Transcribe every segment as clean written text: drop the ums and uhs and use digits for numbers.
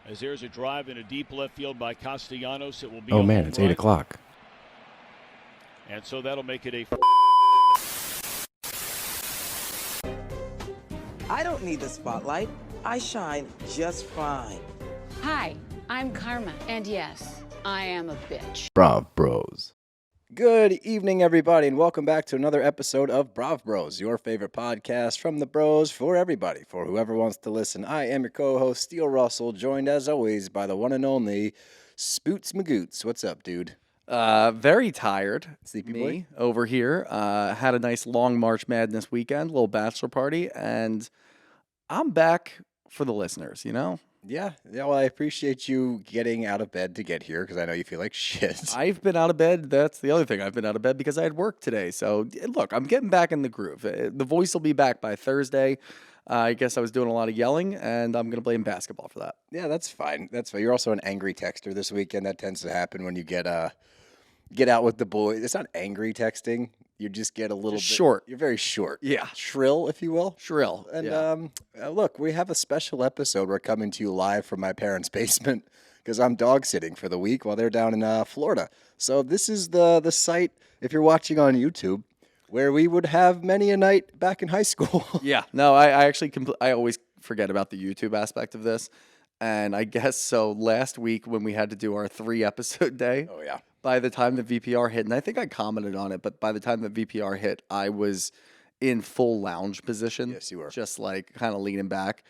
As there's a drive in a deep left field by Castellanos, it will be. Oh man, it's 8 o'clock. And so that'll make it a. I don't need the spotlight. I shine just fine. Hi, I'm Karma, and yes, I am a bitch. BravBros. Good evening, everybody, and welcome back to another episode of BravBros, your favorite podcast from the bros for everybody, for whoever wants to listen. I am your co-host, Steele Russell, joined as always by the one and only Spoots Magoots. What's up, dude? Very tired. Sleepy Me boy? over here. Had a nice long March Madness weekend, little bachelor party, and I'm back for the listeners, you know? Yeah, well, I appreciate you getting out of bed to get here because I know you feel like shit. I've been out of bed. That's the other thing. I've been out of bed because I had work today. So, look, I'm getting back in the groove. The voice will be back by Thursday. I guess I was doing a lot of yelling, and I'm going to blame basketball for that. Yeah, that's fine. That's fine. You're also an angry texter this weekend. That tends to happen when you get out with the boys. It's not angry texting. You just get a little bit short. You're very short. Yeah. Shrill, if you will. Shrill. And yeah. Look, we have a special episode. We're coming to you live from my parents' basement because I'm dog sitting for the week while they're down in Florida. So this is the site, if you're watching on YouTube, where we would have many a night back in high school. Yeah. No, I actually I always forget about the YouTube aspect of this. And I guess so last week when we had to do our 3-episode day. Oh, yeah. By the time the VPR hit, and I think I commented on it, but by the time the VPR hit, I was in full lounge position. Yes, you were. Just like kind of leaning back.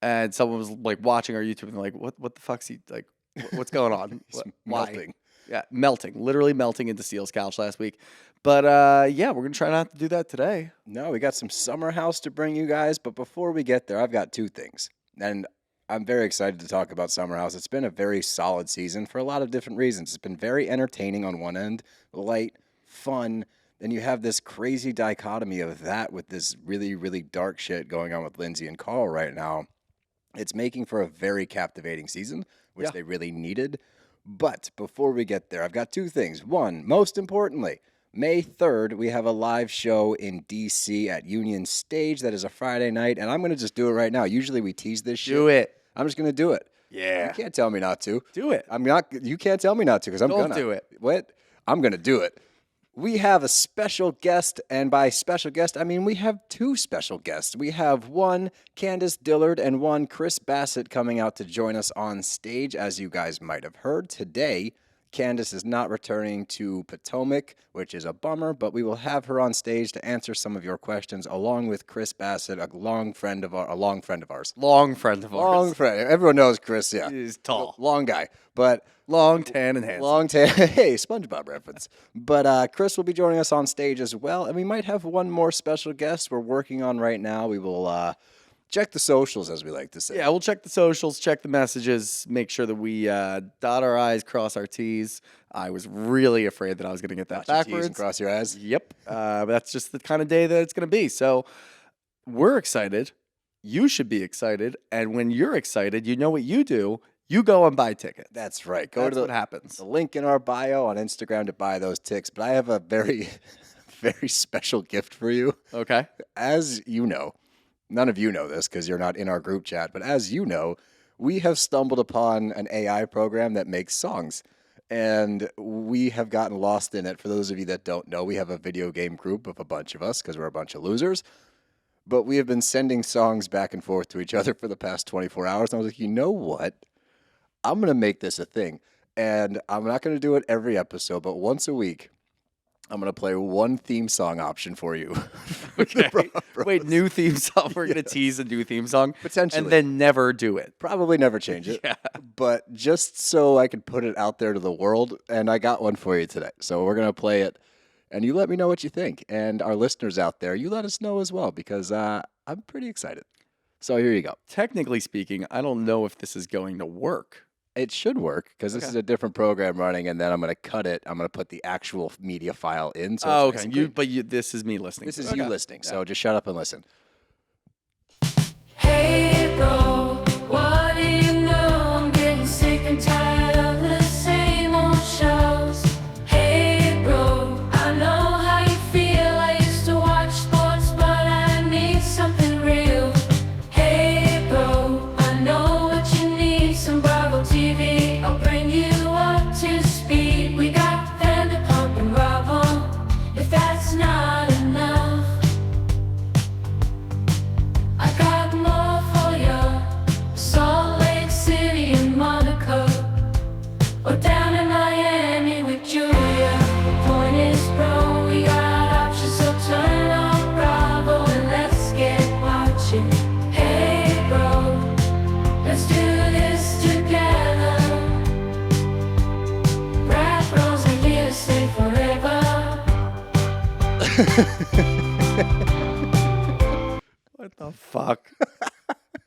And someone was like watching our YouTube and they're like, what the fuck's he like? What's going on? Melting. Yeah, melting. Literally melting into Steele's couch last week. But yeah, we're going to try not to do that today. No, we got some Summer House to bring you guys. But before we get there, I've got two things. And I'm very excited to talk about Summer House. It's been a very solid season for a lot of different reasons. It's been very entertaining on one end, light, fun. Then you have this crazy dichotomy of that with this really, really dark shit going on with Lindsay and Carl right now. It's making for a very captivating season, which they really needed. But before we get there, I've got two things. One, most importantly, May 3rd, we have a live show in D.C. at Union Stage. That is a Friday night, and I'm going to just do it right now. Usually we tease this shit. Do it. I'm just going to do it. Yeah. You can't tell me not to. Do it. I'm not. You can't tell me not to because I'm going to. Don't do it. What? I'm going to do it. We have a special guest, and by special guest, I mean we have two special guests. We have one, Candace Dillard, and one, Chris Bassett, coming out to join us on stage. As you guys might have heard, today, Candace is not returning to Potomac, which is a bummer, but we will have her on stage to answer some of your questions, along with Chris Bassett, a long friend of ours. Long friend of ours. Long friend. Everyone knows Chris, yeah. He's tall. Long guy, but Long, tan, and handsome. long tan. Hey, SpongeBob reference. But Chris will be joining us on stage as well, and we might have one more special guest we're working on right now. We will check the socials, as we like to say. Yeah, we'll check the socials, check the messages, make sure that we dot our I's, cross our T's. I was really afraid that I was going to get that Dot your T's backwards. and cross your I's. Yep. But that's just the kind of day that it's going to be. So we're excited. You should be excited. And when you're excited, you know what you do. You go and buy tickets. That's right. That's what happens. The link in our bio on Instagram to buy those ticks. But I have a very, very special gift for you. Okay. As you know, none of you know this because you're not in our group chat, but as you know, we have stumbled upon an AI program that makes songs. And we have gotten lost in it. For those of you that don't know, we have a video game group of a bunch of us because we're a bunch of losers. But we have been sending songs back and forth to each other for the past 24 hours. And I was like, you know what? I'm going to make this a thing. And I'm not going to do it every episode, but once a week, I'm going to play one theme song option for you. Okay. Wait, new theme song. We're going to tease a new theme song. Potentially. And then never do it. Probably never change it. Yeah. But just so I can put it out there to the world, and I got one for you today. So we're going to play it, and you let me know what you think. And our listeners out there, you let us know as well, because I'm pretty excited. So here you go. Technically speaking, I don't know if this is going to work. It should work because this is a different program running, and then I'm going to cut it. I'm going to put the actual media file in. So it's nice and clean. This is me listening. This is you listening. So just shut up and listen. Hey bro, what do you know? I'm getting sick and tired of the same old shows. Hey bro, I know how you feel. I used to watch sports, but I need something real. Hey bro, I know what you need, some BravBros. What the fuck?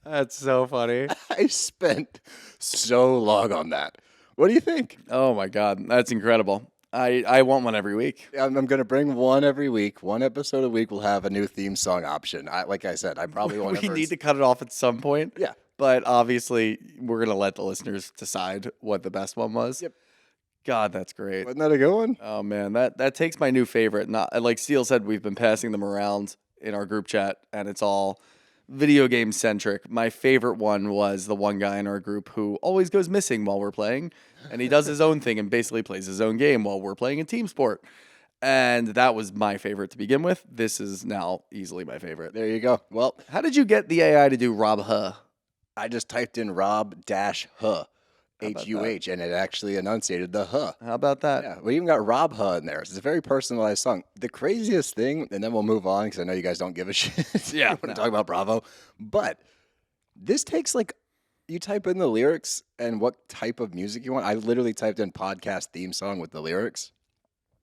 That's so funny. I spent so long on that. What do you think? Oh my God. That's incredible. I want one every week. I'm going to bring one every week. One episode a week will have a new theme song option. Like I said, I probably won't We ever... need to cut it off at some point. Yeah. But obviously, we're going to let the listeners decide what the best one was. Yep. God, that's great. Wasn't that a good one? Oh, man. That takes my new favorite. Not like Steele said, we've been passing them around in our group chat, and it's all video game centric. My favorite one was the one guy in our group who always goes missing while we're playing, and he does his own thing and basically plays his own game while we're playing a team sport. And that was my favorite to begin with. This is now easily my favorite. There you go. Well, How did you get the AI to do Rob Huh? I just typed in Rob-Huh, about H-U-H, and it actually enunciated the huh. How about that? Yeah, we even got Rob Huh in there. It's a very personalized song. The craziest thing, and then we'll move on because I know you guys don't give a shit. Yeah, when no. I talk about Bravo. But this takes you type in the lyrics and what type of music you want. I literally typed in podcast theme song with the lyrics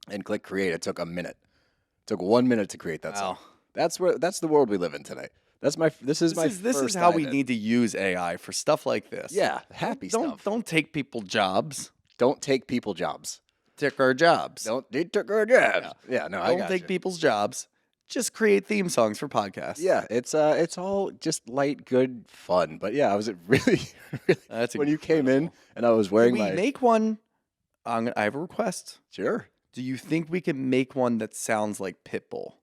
and click create. It took a minute. It took 1 minute to create that song. That's the world we live in today. This is how we need to use AI for stuff like this. Yeah, happy stuff. Don't take people jobs. Don't take people jobs. Take our jobs. They took our jobs. Yeah, no, I Don't got take you. people's jobs. Just create theme songs for podcasts. Yeah, it's all just light, good fun. But yeah, I was really, That's when you came in incredible. and I was Can wearing we my make one? I have a request. sure. Do you think we can make one that sounds like Pitbull?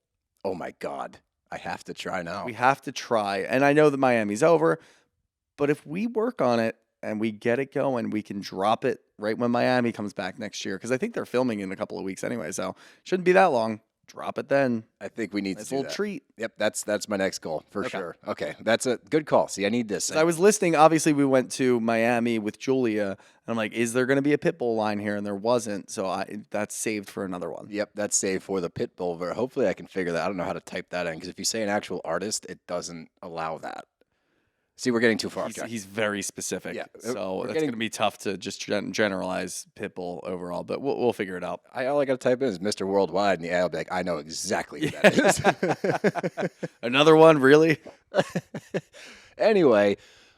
Oh my god, I have to try now. We have to try. And I know that Miami's over, but if we work on it and we get it going, we can drop it right when Miami comes back next year. Because I think they're filming in a couple of weeks anyway, so shouldn't be that long. Drop it then. I think we need Nice to do little that. treat. Yep, that's my next goal for Okay. sure. Okay, that's a good call. See, I need this. 'Cause I was listening. Obviously, we went to Miami with Julia, and I'm like, "Is there going to be a Pitbull line here?" And there wasn't, so that's saved for another one. Yep, that's saved for the Pitbull. Hopefully, I can figure that. I don't know how to type that in because if you say an actual artist, it doesn't allow that. See, we're getting too far. He's very specific, Yeah, so we're it's getting- going to be tough to just generalize Pitbull overall. But we'll figure it out. All I got to type in is Mr. Worldwide, and the AI will be like, I know exactly who that is. Another one, really? Anyway,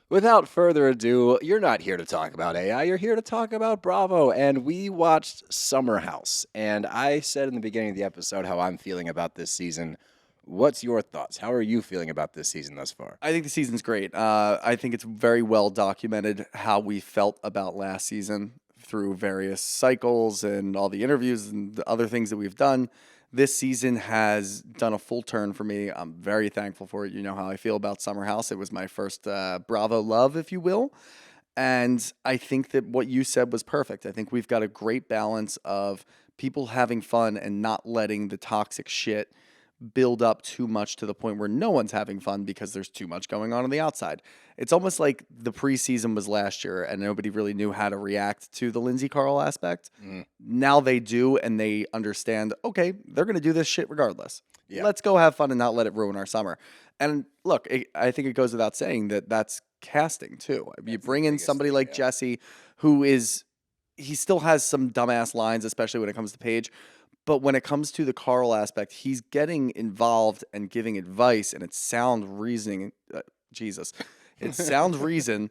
without further ado, you're not here to talk about AI. You're here to talk about Bravo. And we watched Summer House. And I said in the beginning of the episode how I'm feeling about this season. What's your thoughts? How are you feeling about this season thus far? I think the season's great. I think it's very well documented how we felt about last season through various cycles and all the interviews and the other things that we've done. This season has done a full turn for me. I'm very thankful for it. You know how I feel about Summer House. It was my first Bravo love, if you will. And I think that what you said was perfect. I think we've got a great balance of people having fun and not letting the toxic shit build up too much to the point where no one's having fun because there's too much going on the outside. It's almost like the preseason was last year and nobody really knew how to react to the Lindsay Carl aspect. Now they do, and they understand, okay, they're going to do this shit regardless. Yeah. Let's go have fun and not let it ruin our summer. And look, I think it goes without saying that that's casting too. You bring in biggest somebody thing, like yeah. Jesse, who he still has some dumbass lines, especially when it comes to Paige. But when it comes to the Carl aspect, he's getting involved and giving advice, and it's sound reasoning. Jesus, it's sound reason.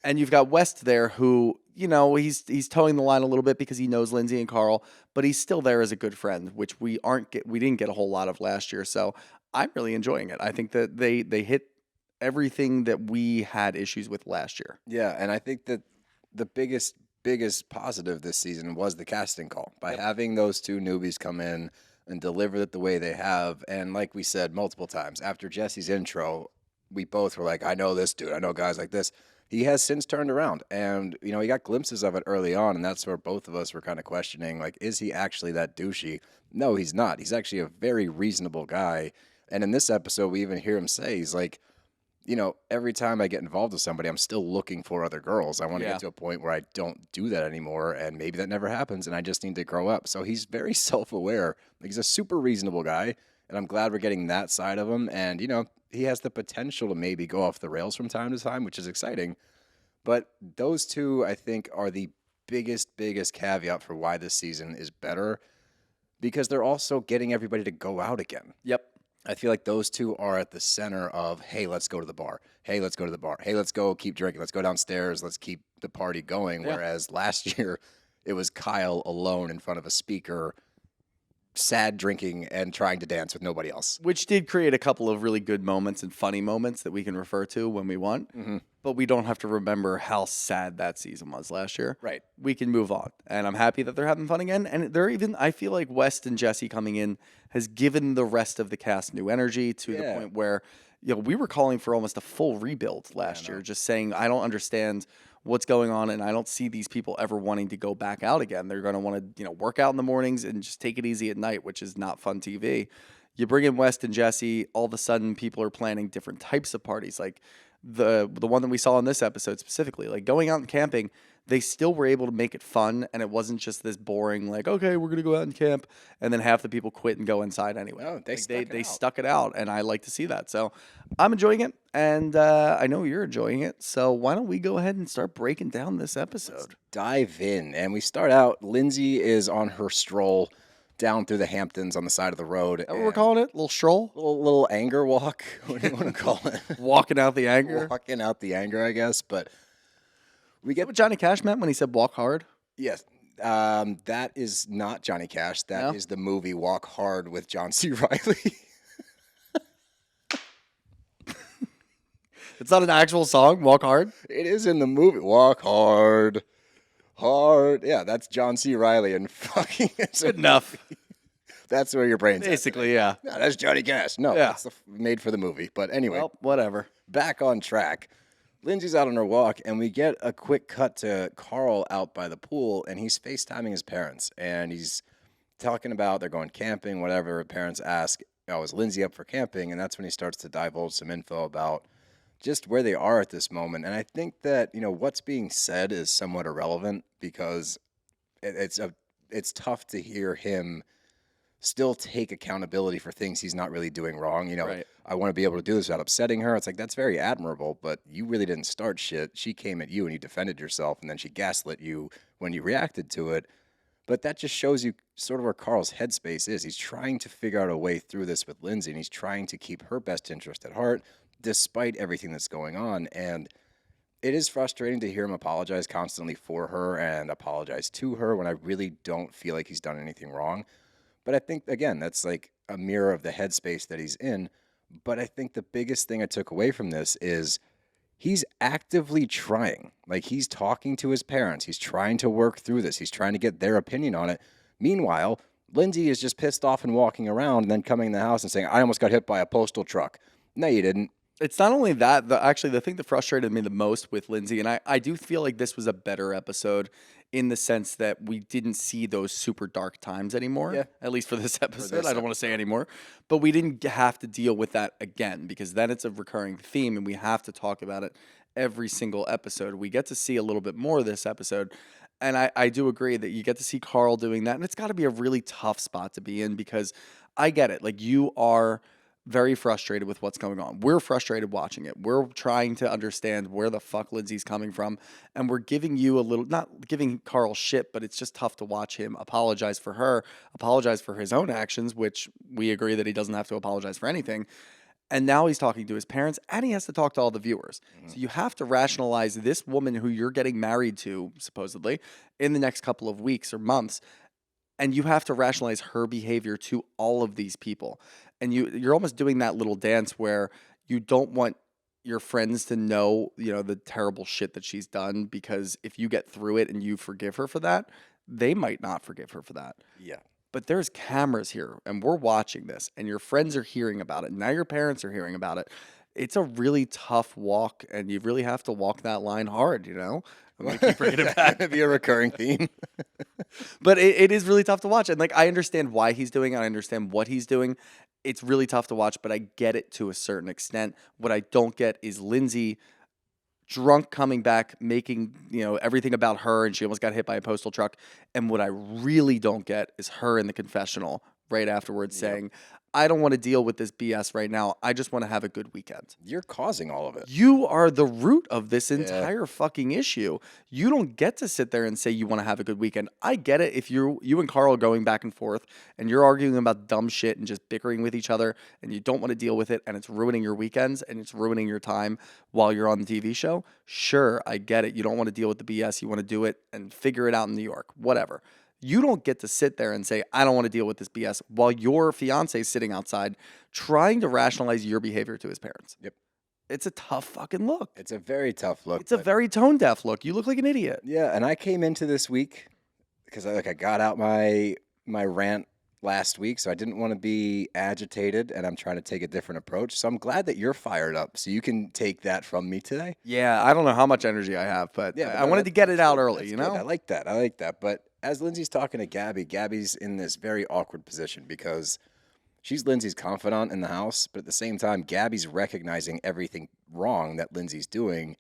And you've got West there, who he's towing the line a little bit because he knows Lindsay and Carl, but he's still there as a good friend, which we didn't get a whole lot of last year. So I'm really enjoying it. I think that they hit everything that we had issues with last year. Yeah, and I think that the biggest positive this season was the casting call. By having those two newbies come in and deliver it the way they have. And like we said multiple times, after Jesse's intro, we both were like, I know this dude. I know guys like this. He has since turned around. And, he got glimpses of it early on. And that's where both of us were kind of questioning, like, is he actually that douchey? No, he's not. He's actually a very reasonable guy. And in this episode, we even hear him say, he's like, every time I get involved with somebody, I'm still looking for other girls. I want to Yeah. get to a point where I don't do that anymore, and maybe that never happens, and I just need to grow up. So he's very self-aware. He's a super reasonable guy, and I'm glad we're getting that side of him. And, he has the potential to maybe go off the rails from time to time, which is exciting. But those two, I think, are the biggest caveat for why this season is better. because they're also getting everybody to go out again. Yep. I feel like those two are at the center of, hey, let's go to the bar. Hey, let's go to the bar. Hey, let's go keep drinking. Let's go downstairs. Let's keep the party going. Yeah. Whereas last year, it was Kyle alone in front of a speaker, sad drinking and trying to dance with nobody else. Which did create a couple of really good moments and funny moments that we can refer to when we want. Mm-hmm. But we don't have to remember how sad that season was last year. Right. We can move on. And I'm happy that they're having fun again. And they're even, I feel like West and Jesse coming in has given the rest of the cast new energy to the point where, we were calling for almost a full rebuild last year, just saying, I don't understand what's going on, and I don't see these people ever wanting to go back out again. They're going to want to, work out in the mornings and just take it easy at night, which is not fun TV. You bring in West and Jesse, all of a sudden people are planning different types of parties, like the one that we saw in this episode specifically, like going out and camping. They still were able to make it fun, and it wasn't just this boring, like, okay, we're going to go out and camp, and then half the people quit and go inside anyway. No, they stuck it out, and I like to see that. So I'm enjoying it, and I know you're enjoying it. So why don't we go ahead and start breaking down this episode? Let's dive in, and we start out. Lindsay is on her stroll down through the Hamptons on the side of the road. Is that what we're calling it? A little stroll? Little anger walk. What do you want to call it? Walking out the anger? Walking out the anger, I guess, but... We get what Johnny Cash meant when he said walk hard? Yes. That is not Johnny Cash. That is the movie Walk Hard with John C. Reilly. It's not an actual song, Walk Hard? It is in the movie. Walk Hard. Hard. Yeah, that's John C. Reilly and fucking... Good enough. That's where your brain's at. Basically, yeah. No, that's Johnny Cash. No, that's made for the movie. But anyway. Well, whatever. Back on track. Lindsay's out on her walk, and we get a quick cut to Carl out by the pool, and he's FaceTiming his parents, and he's talking about they're going camping, whatever. Parents ask, is Lindsay up for camping? And that's when he starts to divulge some info about just where they are at this moment. And I think that, what's being said is somewhat irrelevant because it's tough to hear him still take accountability for things he's not really doing wrong. Right. I want to be able to do this without upsetting her. It's like, that's very admirable, but you really didn't start shit. She came at you and you defended yourself, and then she gaslit you when you reacted to it. But that just shows you sort of where Carl's headspace is. He's trying to figure out a way through this with Lindsay, and he's trying to keep her best interest at heart despite everything that's going on. And it is frustrating to hear him apologize constantly for her and apologize to her when I really don't feel like he's done anything wrong. But I think, again, that's like a mirror of the headspace that he's in. But I think the biggest thing I took away from this is he's actively trying. Like, he's talking to his parents. He's trying to work through this. He's trying to get their opinion on it. Meanwhile, Lindsay is just pissed off and walking around and then coming in the house and saying, I almost got hit by a postal truck. No, you didn't. It's not only that, the thing that frustrated me the most with Lindsay, and I do feel like this was a better episode in the sense that we didn't see those super dark times anymore, at least for this episode. I don't want to say anymore, but we didn't have to deal with that again because then it's a recurring theme and we have to talk about it every single episode. We get to see a little bit more this episode, and I do agree that you get to see Carl doing that, and it's got to be a really tough spot to be in because I get it. Like, you are very frustrated with what's going on. We're frustrated watching it. We're trying to understand where the fuck Lindsay's coming from, and we're giving you a little, not giving Carl shit, but it's just tough to watch him apologize for her, apologize for his own actions, which we agree that he doesn't have to apologize for anything. And now he's talking to his parents, and he has to talk to all the viewers. So you have to rationalize this woman who you're getting married to, supposedly, in the next couple of weeks or months, and you have to rationalize her behavior to all of these people. And you're almost doing that little dance where you don't want your friends to know, the terrible shit that she's done, because if you get through it and you forgive her for that, they might not forgive her for that. Yeah. But there's cameras here, and we're watching this, and your friends are hearing about it. Now your parents are hearing about it. It's a really tough walk, and you really have to walk that line hard, I'm going to keep bringing it back. It'd be a recurring theme. But it is really tough to watch. And, I understand why he's doing it. I understand what he's doing. It's really tough to watch, but I get it to a certain extent. What I don't get is Lindsay drunk coming back, making, everything about her, and she almost got hit by a postal truck. And what I really don't get is her in the confessional right afterwards saying, I don't want to deal with this BS right now. I just want to have a good weekend. You're causing all of it. You are the root of this entire fucking issue. You don't get to sit there and say you want to have a good weekend. I get it if you and Carl are going back and forth and you're arguing about dumb shit and just bickering with each other and you don't want to deal with it and it's ruining your weekends and it's ruining your time while you're on the TV show. Sure, I get it. You don't want to deal with the BS. You want to do it and figure it out in New York, whatever. You don't get to sit there and say, I don't want to deal with this BS while your fiance is sitting outside trying to rationalize your behavior to his parents. Yep. It's a tough fucking look. It's a very tough look. It's a very tone deaf look. You look like an idiot. Yeah, and I came into this week because I got out my rant last week, so I didn't want to be agitated, and I'm trying to take a different approach. So I'm glad that you're fired up, so you can take that from me today. Yeah, I don't know how much energy I have, but I wanted to get it out early, you know? I like that. But as Lindsay's talking to Gabby's in this very awkward position because she's Lindsay's confidant in the house, but at the same time, Gabby's recognizing everything wrong that Lindsay's doing,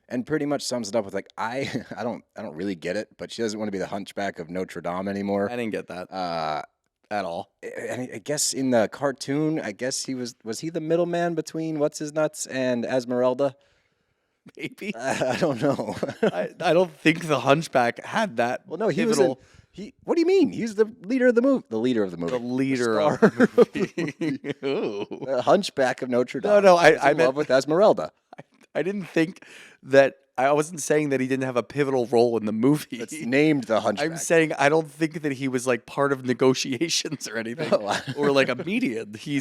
and pretty much sums it up with like, I don't really get it, but she doesn't want to be the Hunchback of Notre Dame anymore. I didn't get that at all. And I guess in the cartoon, I guess was he the middleman between what's his nuts and Esmeralda? Maybe. I don't know. I don't think the Hunchback had that. Well, no, he pivotal. was. What do you mean? He's the leader of the movie. The leader of the movie. The leader The of star the movie. Ooh. The Hunchback of Notre Dame. No, He's I in meant love with Esmeralda. I didn't think that. I wasn't saying that he didn't have a pivotal role in the movie. It's named the Hunchback. I'm saying I don't think that he was like part of negotiations or anything, or like a median. He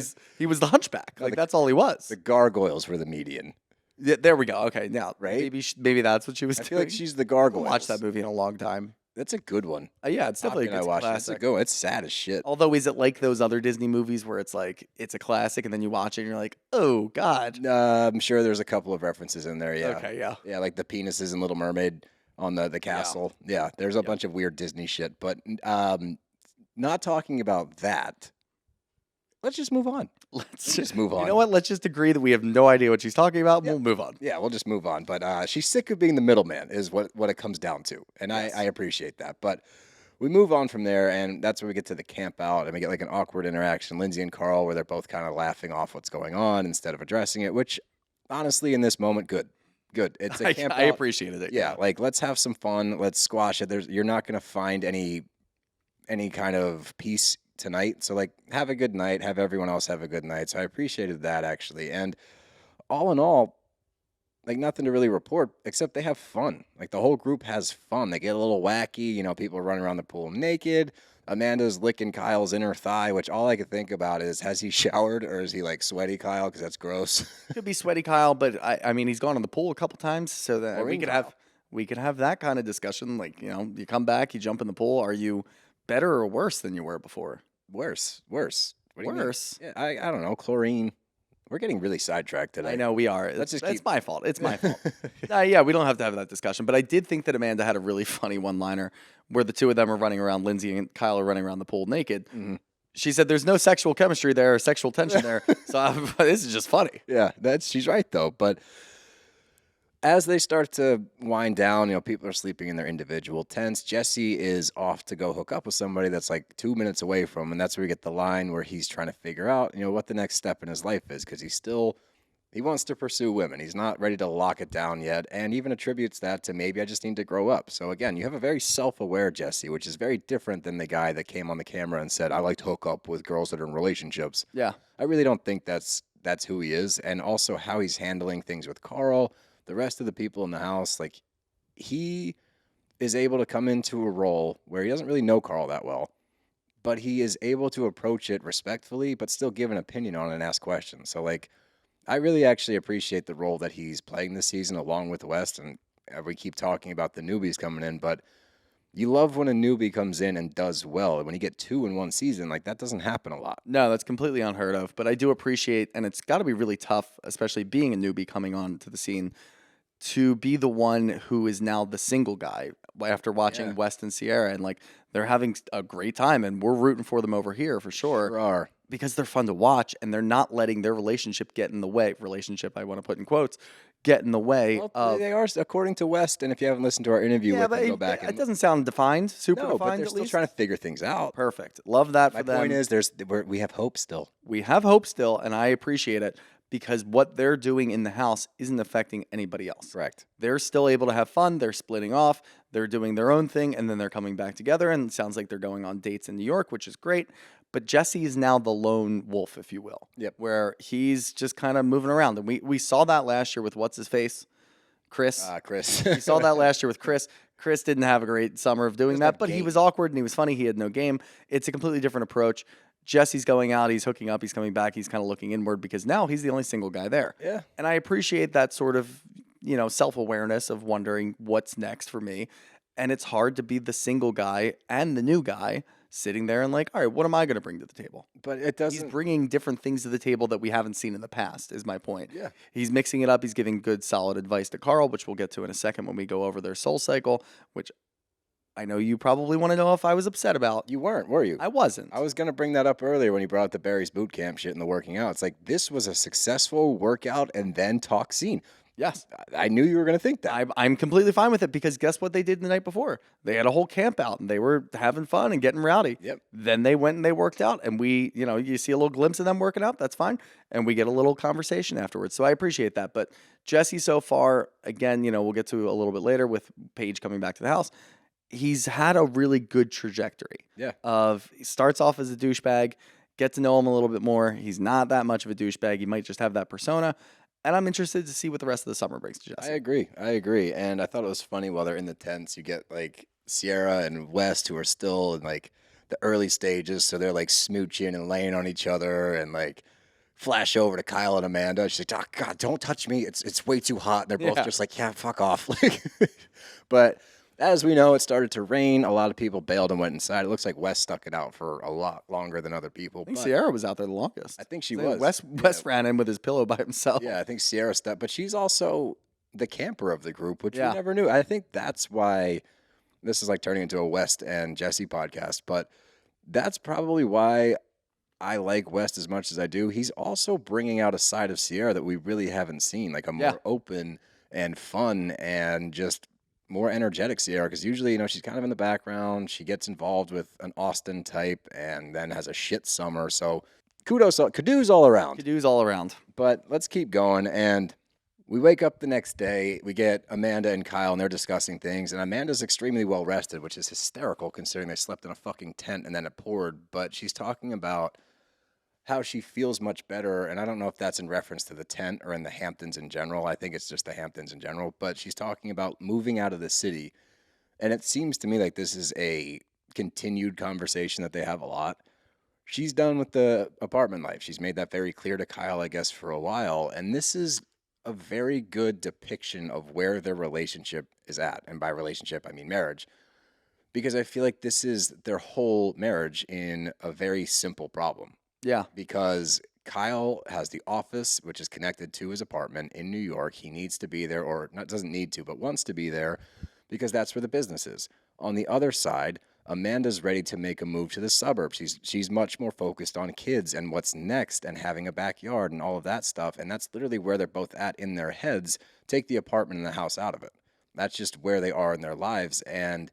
was the Hunchback. Like that's all he was. The gargoyles were the median. Yeah, there we go. Okay, now Right? maybe that's what she was I doing. feel like she's the gargoyle. Watched that movie in a long time. That's a good one. Yeah, it's definitely a good It's a classic. good one. It's sad as shit. Although, is it like those other Disney movies where it's like it's a classic and then you watch it and you're like, oh god? I'm sure there's a couple of references in there. Yeah. Okay, yeah. Yeah, like the penises in Little Mermaid on the castle. Yeah, there's a bunch of weird Disney shit. But not talking about that. Let's just move on. Let's just move on. You know what? Let's just agree that we have no idea what she's talking about. And We'll move on. Yeah, we'll just move on. But she's sick of being the middleman is what it comes down to. And Yes. I appreciate that. But we move on from there, and that's where we get to the camp out, and we get like an awkward interaction, Lindsay and Carl, where they're both kind of laughing off what's going on instead of addressing it, which honestly, in this moment, good. It's a camp I out. appreciated it. Yeah, like let's have some fun. Let's squash it. You're not going to find any kind of peace tonight. So like have a good night. Have everyone else have a good night. So I appreciated that actually. And all in all, like nothing to really report except they have fun. Like the whole group has fun. They get a little wacky. You know, people running around the pool naked. Amanda's licking Kyle's inner thigh, which all I could think about is, has he showered or is he like sweaty Kyle? Because that's gross. Could be sweaty Kyle, but I mean he's gone in the pool a couple times, so that Maureen we could have that kind of discussion. Like, you know, you come back, you jump in the pool. Are you better or worse than you were before? Worse. What do you mean? Worse. Yeah, I don't know. Chlorine. We're getting really sidetracked today. I know we are. Let's just That's keep- my fault. It's my fault. Yeah, we don't have to have that discussion. But I did think that Amanda had a really funny one-liner where the two of them are running around, Lindsay and Kyle are running around the pool naked. Mm-hmm. She said, "There's no sexual chemistry there, or sexual tension there." So this is just funny. Yeah, she's right though. But as they start to wind down, you know, people are sleeping in their individual tents. Jesse is off to go hook up with somebody that's like 2 minutes away from him, and that's where we get the line where he's trying to figure out, you know, what the next step in his life is, because he wants to pursue women. He's not ready to lock it down yet, and even attributes that to maybe I just need to grow up. So again, you have a very self-aware Jesse, which is very different than the guy that came on the camera and said, I like to hook up with girls that are in relationships. Yeah. I really don't think that's who he is, and also how he's handling things with Carl, the rest of the people in the house. Like, he is able to come into a role where he doesn't really know Carl that well, but he is able to approach it respectfully, but still give an opinion on it and ask questions. So, like, I really actually appreciate the role that he's playing this season along with West, and we keep talking about the newbies coming in, but you love when a newbie comes in and does well. And when you get 2 in one season, like, that doesn't happen a lot. No, that's completely unheard of. But I do appreciate, and it's got to be really tough, especially being a newbie coming on to the scene, to be the one who is now the single guy after watching West and Ciara, and like they're having a great time, and we're rooting for them over here for sure. Sure are. Because they're fun to watch, and they're not letting their relationship get in the way. Relationship, I want to put in quotes, get in the way Well, of. they are, according to West, and if you haven't listened to our interview Yeah, with but them, go back it and doesn't sound defined, super no, but defined they're at still least. trying to figure things out. Perfect. Love that My for them. point is, we have hope still. We have hope still, and I appreciate it because what they're doing in the house isn't affecting anybody else. Correct. They're still able to have fun. They're splitting off. They're doing their own thing, and then they're coming back together. And it sounds like they're going on dates in New York, which is great. But Jesse is now the lone wolf, if you will. Yep. Where he's just kind of moving around. And we saw that last year with what's his face? Chris. Chris. We saw that last year with Chris. Chris didn't have a great summer of doing There's no that, but he game. was awkward and he was funny. He had no game. It's a completely different approach. Jesse's going out, he's hooking up, he's coming back, he's kind of looking inward because now he's the only single guy there. Yeah. And I appreciate that sort of, self-awareness of wondering what's next for me. And it's hard to be the single guy and the new guy sitting there and like, all right, what am I going to bring to the table? But it He's doesn't. bringing different things to the table that we haven't seen in the past, is my point. Yeah. He's mixing it up. He's giving good, solid advice to Carl, which we'll get to in a second when we go over their soul cycle, which I know you probably want to know if I was upset about. You weren't, were you? I wasn't. I was going to bring that up earlier when you brought up the Barry's boot camp shit and the working out. It's like, this was a successful workout and then talk scene. Yes. I knew you were going to think that. I'm completely fine with it because guess what they did the night before? They had a whole camp out and they were having fun and getting rowdy. Yep. Then they went and they worked out and we, you see a little glimpse of them working out. That's fine. And we get a little conversation afterwards. So I appreciate that. But Jesse so far, again, we'll get to a little bit later with Paige coming back to the house. He's had a really good trajectory. Yeah. He starts off as a douchebag, get to know him a little bit more. He's not that much of a douchebag. He might just have that persona. And I'm interested to see what the rest of the summer brings to Jesse. I agree. And I thought it was funny while they're in the tents, you get like Ciara and West who are still in like the early stages. So they're like smooching and laying on each other and like flash over to Kyle and Amanda. She's like, oh, God, don't touch me. It's way too hot. They're both Yeah. just like, yeah, fuck off. But as we know, it started to rain. A lot of people bailed and went inside. It looks like West stuck it out for a lot longer than other people. I think but Ciara was out there the longest. I think she I think was. Wes ran in with his pillow by himself. Yeah, I think Ciara stepped, but she's also the camper of the group, which Yeah. we never knew. I think that's why this is like turning into a West and Jesse podcast, but that's probably why I like West as much as I do. He's also bringing out a side of Ciara that we really haven't seen, like a more Yeah. open and fun and just more energetic Ciara, because usually, she's kind of in the background. She gets involved with an Austin type and then has a shit summer. So kudos all around. Kadoos all around. But let's keep going. And we wake up the next day. We get Amanda and Kyle, and they're discussing things. And Amanda's extremely well rested, which is hysterical considering they slept in a fucking tent and then it poured. But she's talking about how she feels much better. And I don't know if that's in reference to the tent or in the Hamptons in general. I think it's just the Hamptons in general. But she's talking about moving out of the city. And it seems to me like this is a continued conversation that they have a lot. She's done with the apartment life. She's made that very clear to Kyle, I guess, for a while. And this is a very good depiction of where their relationship is at. And by relationship, I mean marriage. Because I feel like this is their whole marriage in a very simple problem. Yeah. Because Kyle has the office, which is connected to his apartment in New York. He needs to be there, or not doesn't need to, but wants to be there because that's where the business is. On the other side, Amanda's ready to make a move to the suburbs. She's much more focused on kids and what's next and having a backyard and all of that stuff. And that's literally where they're both at in their heads. Take the apartment and the house out of it. That's just where they are in their lives. And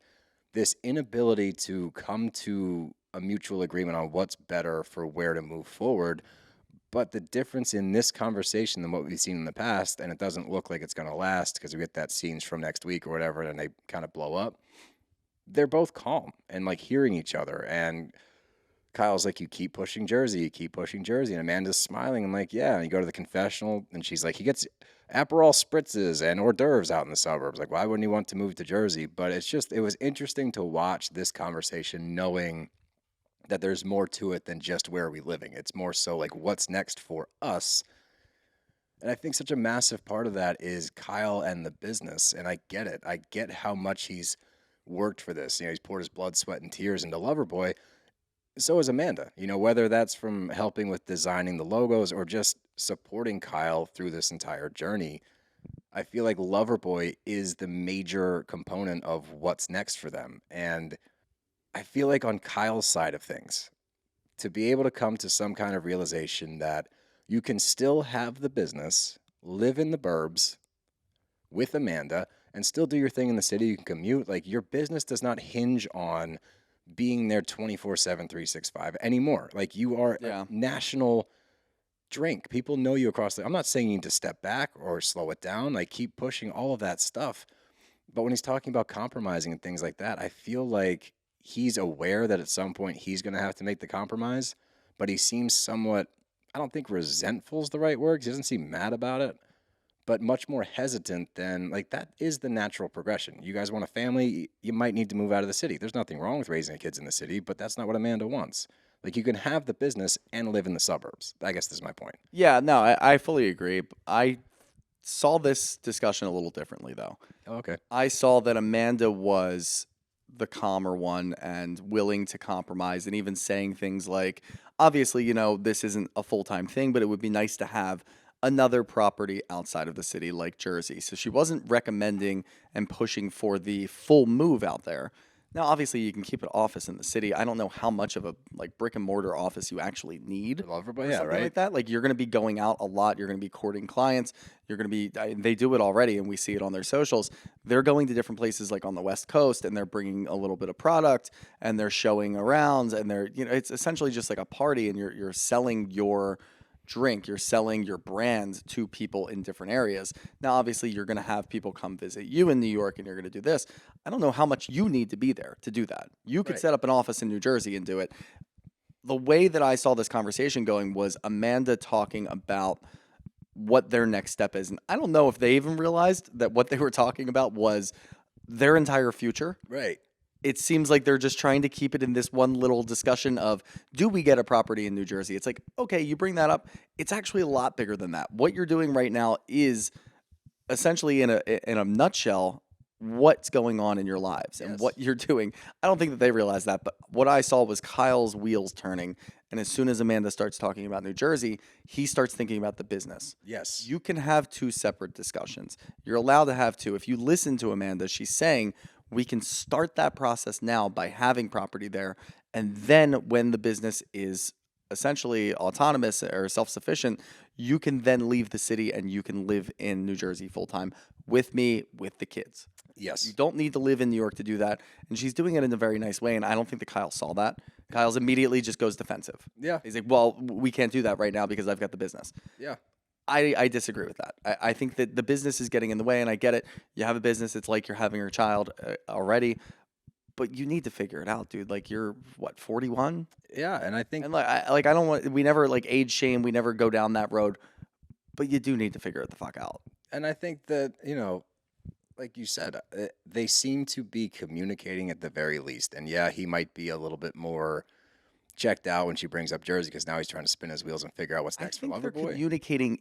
this inability to come to a mutual agreement on what's better for where to move forward. But the difference in this conversation than what we've seen in the past, and it doesn't look like it's going to last because we get that scenes from next week or whatever, and they kind of blow up. They're both calm and like hearing each other. And Kyle's like, you keep pushing Jersey. And Amanda's smiling and like, yeah. And you go to the confessional and she's like, he gets Aperol spritzes and hors d'oeuvres out in the suburbs. Like, why wouldn't he want to move to Jersey? But it was interesting to watch this conversation knowing that there's more to it than just where are we living. It's more so like what's next for us. And I think such a massive part of that is Kyle and the business. And I get it. I get how much he's worked for this. He's poured his blood, sweat, and tears into Loverboy. So is Amanda. Whether that's from helping with designing the logos or just supporting Kyle through this entire journey. I feel like Loverboy is the major component of what's next for them. And I feel like on Kyle's side of things, to be able to come to some kind of realization that you can still have the business, live in the burbs, with Amanda and still do your thing in the city. You can commute. Like, your business does not hinge on being there 24/7, 365 anymore. Like, you are a national drink. People know you across the. I'm not saying you need to step back or slow it down. Like, keep pushing all of that stuff. But when he's talking about compromising and things like that, I feel like he's aware that at some point he's going to have to make the compromise. But he seems somewhat, I don't think resentful is the right word. 'Cause he doesn't seem mad about it, but much more hesitant than, like, that is the natural progression. You guys want a family, you might need to move out of the city. There's nothing wrong with raising kids in the city, but that's not what Amanda wants. Like, you can have the business and live in the suburbs. I guess this is my point. Yeah, no, I fully agree. I saw this discussion a little differently, though. Oh, okay. I saw that Amanda was the calmer one and willing to compromise and even saying things like, obviously, you know, this isn't a full-time thing, but it would be nice to have another property outside of the city like Jersey. So she wasn't recommending and pushing for the full move out there. Now, obviously, you can keep an office in the city. I don't know how much of a like brick and mortar office you actually need. Everybody, or yeah, something right. like that. Like, you're going to be going out a lot. You're going to be courting clients. You're going to be. They do it already, and we see it on their socials. They're going to different places, like on the West Coast, and they're bringing a little bit of product, and they're showing around, and they're, you know, it's essentially just like a party, and you're selling your drink, you're selling your brand to people in different areas. Now, obviously, you're going to have people come visit you in New York, and you're going to do this. I don't know how much you need to be there to do that. You could set up an office in New Jersey and do it. The way that I saw this conversation going was Amanda talking about what their next step is. And I don't know if they even realized that what they were talking about was their entire future. Right. It seems like they're just trying to keep it in this one little discussion of, do we get a property in New Jersey? It's like, okay, you bring that up. It's actually a lot bigger than that. What you're doing right now is essentially, in a nutshell, what's going on in your lives and what you're doing. I don't think that they realize that, but what I saw was Kyle's wheels turning. And as soon as Amanda starts talking about New Jersey, he starts thinking about the business. Yes. You can have two separate discussions. You're allowed to have two. If you listen to Amanda, she's saying, we can start that process now by having property there. And then when the business is essentially autonomous or self-sufficient, you can then leave the city and you can live in New Jersey full-time with me, with the kids. Yes. You don't need to live in New York to do that. And she's doing it in a very nice way. And I don't think that Kyle saw that. Kyle's immediately just goes defensive. Yeah. He's like, well, we can't do that right now because I've got the business. Yeah. I disagree with that. I think that the business is getting in the way, and I get it. You have a business, it's like you're having your child already, but you need to figure it out, dude. Like, you're, what, 41? Yeah, and I think... And I don't want... We never, like, age shame. We never go down that road, but you do need to figure it the fuck out. And I think that, you know, like you said, they seem to be communicating at the very least. And, yeah, he might be a little bit more checked out when she brings up Jersey because now he's trying to spin his wheels and figure out what's next for Loverboy. Communicating...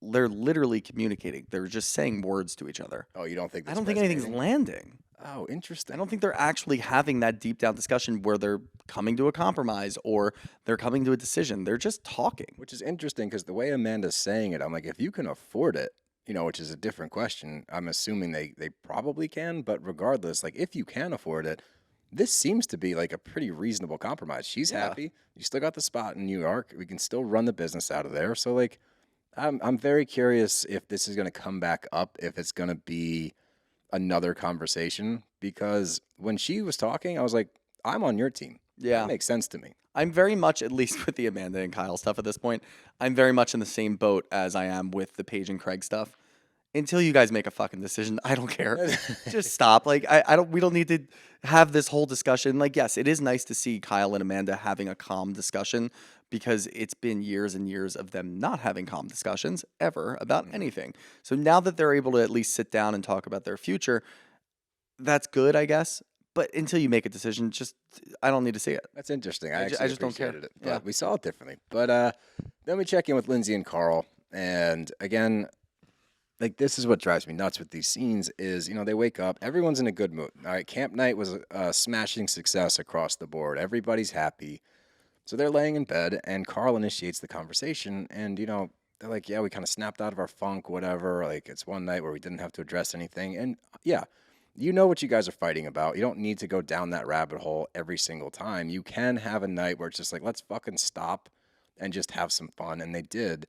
They're literally communicating. They're just saying words to each other. Oh, you don't think? I don't think anything's landing. Oh, interesting. I don't think they're actually having that deep down discussion where they're coming to a compromise or they're coming to a decision. They're just talking. Which is interesting because the way Amanda's saying it, I'm like, if you can afford it, you know, which is a different question. I'm assuming they probably can, but regardless, like, if you can afford it, this seems to be like a pretty reasonable compromise. She's happy. You still got the spot in New York. We can still run the business out of there. So, like, I'm very curious if this is going to come back up, if it's going to be another conversation, because when she was talking, I was like, I'm on your team. Yeah. That makes sense to me. I'm very much, at least with the Amanda and Kyle stuff at this point, I'm very much in the same boat as I am with the Paige and Craig stuff. Until you guys make a fucking decision, I don't care. Just stop. Like, we don't need to have this whole discussion. Like, yes, it is nice to see Kyle and Amanda having a calm discussion because it's been years and years of them not having calm discussions ever about anything. So now that they're able to at least sit down and talk about their future, that's good, I guess. But until you make a decision, I don't need to see it. That's interesting. I just don't care. It, but we saw it differently. But then we check in with Lindsay and Carl. And again, like, this is what drives me nuts with these scenes is, you know, they wake up, everyone's in a good mood. All right, camp night was a smashing success across the board. Everybody's happy. So they're laying in bed, and Carl initiates the conversation. And, you know, they're like, yeah, we kind of snapped out of our funk, whatever. Like, it's one night where we didn't have to address anything. And, yeah, you know what you guys are fighting about. You don't need to go down that rabbit hole every single time. You can have a night where it's just like, let's fucking stop and just have some fun. And they did.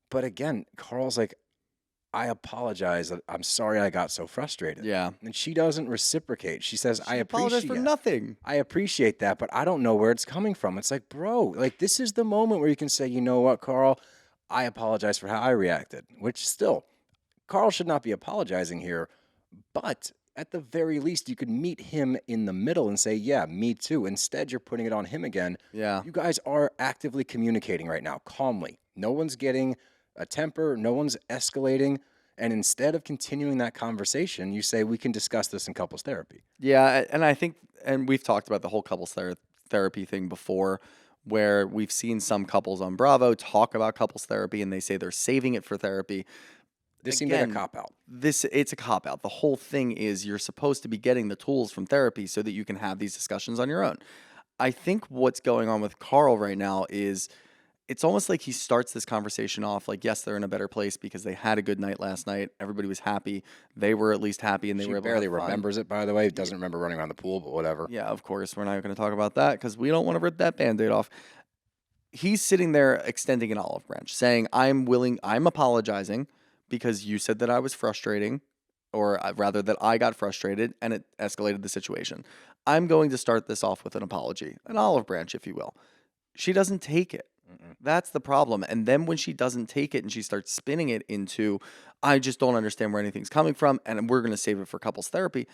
But again, Carl's like, I apologize. I'm sorry I got so frustrated. Yeah. And she doesn't reciprocate. She says, I apologize appreciate for nothing. I appreciate that, but I don't know where it's coming from. It's like, bro, like this is the moment where you can say, you know what, Carl, I apologize for how I reacted, which still, Carl should not be apologizing here, but at the very least, you could meet him in the middle and say, yeah, me too. Instead, you're putting it on him again. Yeah. You guys are actively communicating right now, calmly. No one's getting a temper, no one's escalating. And instead of continuing that conversation, you say, we can discuss this in couples therapy. Yeah, and I think, and we've talked about the whole couples therapy thing before, where we've seen some couples on Bravo talk about couples therapy, and they say they're saving it for therapy. This seems like a Again, cop-out. It's a cop out. The whole thing is you're supposed to be getting the tools from therapy so that you can have these discussions on your own. I think what's going on with Carl right now is it's almost like he starts this conversation off like, yes, they're in a better place because they had a good night last night. Everybody was happy. They were at least happy, and they She were able barely to have fun. remembers it, by the way. Doesn't remember running around the pool, but whatever. Yeah, of course. We're not going to talk about that because we don't want to rip that Band-Aid off. He's sitting there extending an olive branch, saying, I'm apologizing because you said that I was frustrating, or rather that I got frustrated and it escalated the situation. I'm going to start this off with an apology, an olive branch, if you will. She doesn't take it. That's the problem. And then when she doesn't take it and she starts spinning it into, I just don't understand where anything's coming from, and we're going to save it for couples therapy.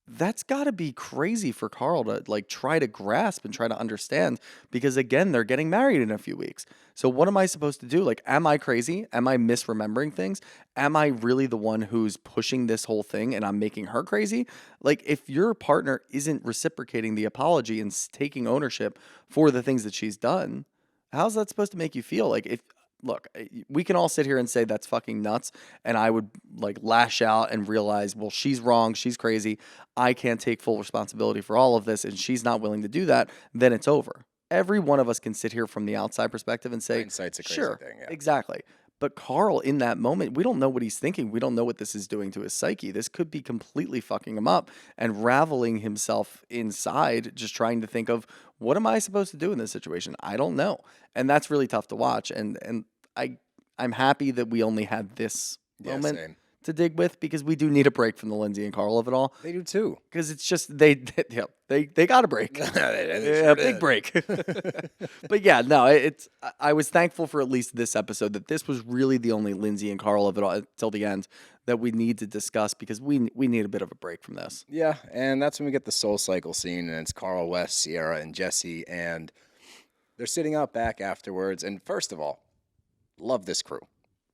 That's got to be crazy for Carl to like try to grasp and try to understand, because again, they're getting married in a few weeks. So what am I supposed to do? Like, am I crazy? Am I misremembering things? Am I really the one who's pushing this whole thing and I'm making her crazy? Like, if your partner isn't reciprocating the apology and taking ownership for the things that she's done, how's that supposed to make you feel? Like, if look, we can all sit here and say that's fucking nuts, and I would like lash out and realize, well, she's wrong, she's crazy, I can't take full responsibility for all of this, and she's not willing to do that, then it's over. Every one of us can sit here from the outside perspective and say, Hindsight's a crazy sure, thing, yeah. exactly. But Carl, in that moment, we don't know what he's thinking. We don't know what this is doing to his psyche. This could be completely fucking him up and raveling himself inside, just trying to think of, what am I supposed to do in this situation? I don't know. And that's really tough to watch. And I'm happy that we only had this moment same. to dig with, because we do need a break from the Lindsay and Carl of it all. They do too. Because it's just, they got a break. Yeah, Big break. But yeah, no, I was thankful for at least this episode, that this was really the only Lindsay and Carl of it all till the end that we need to discuss, because we need a bit of a break from this. Yeah, and that's when we get the Soul Cycle scene, and it's Carl, West, Ciara, and Jesse, and they're sitting out back afterwards. And first of all, love this crew.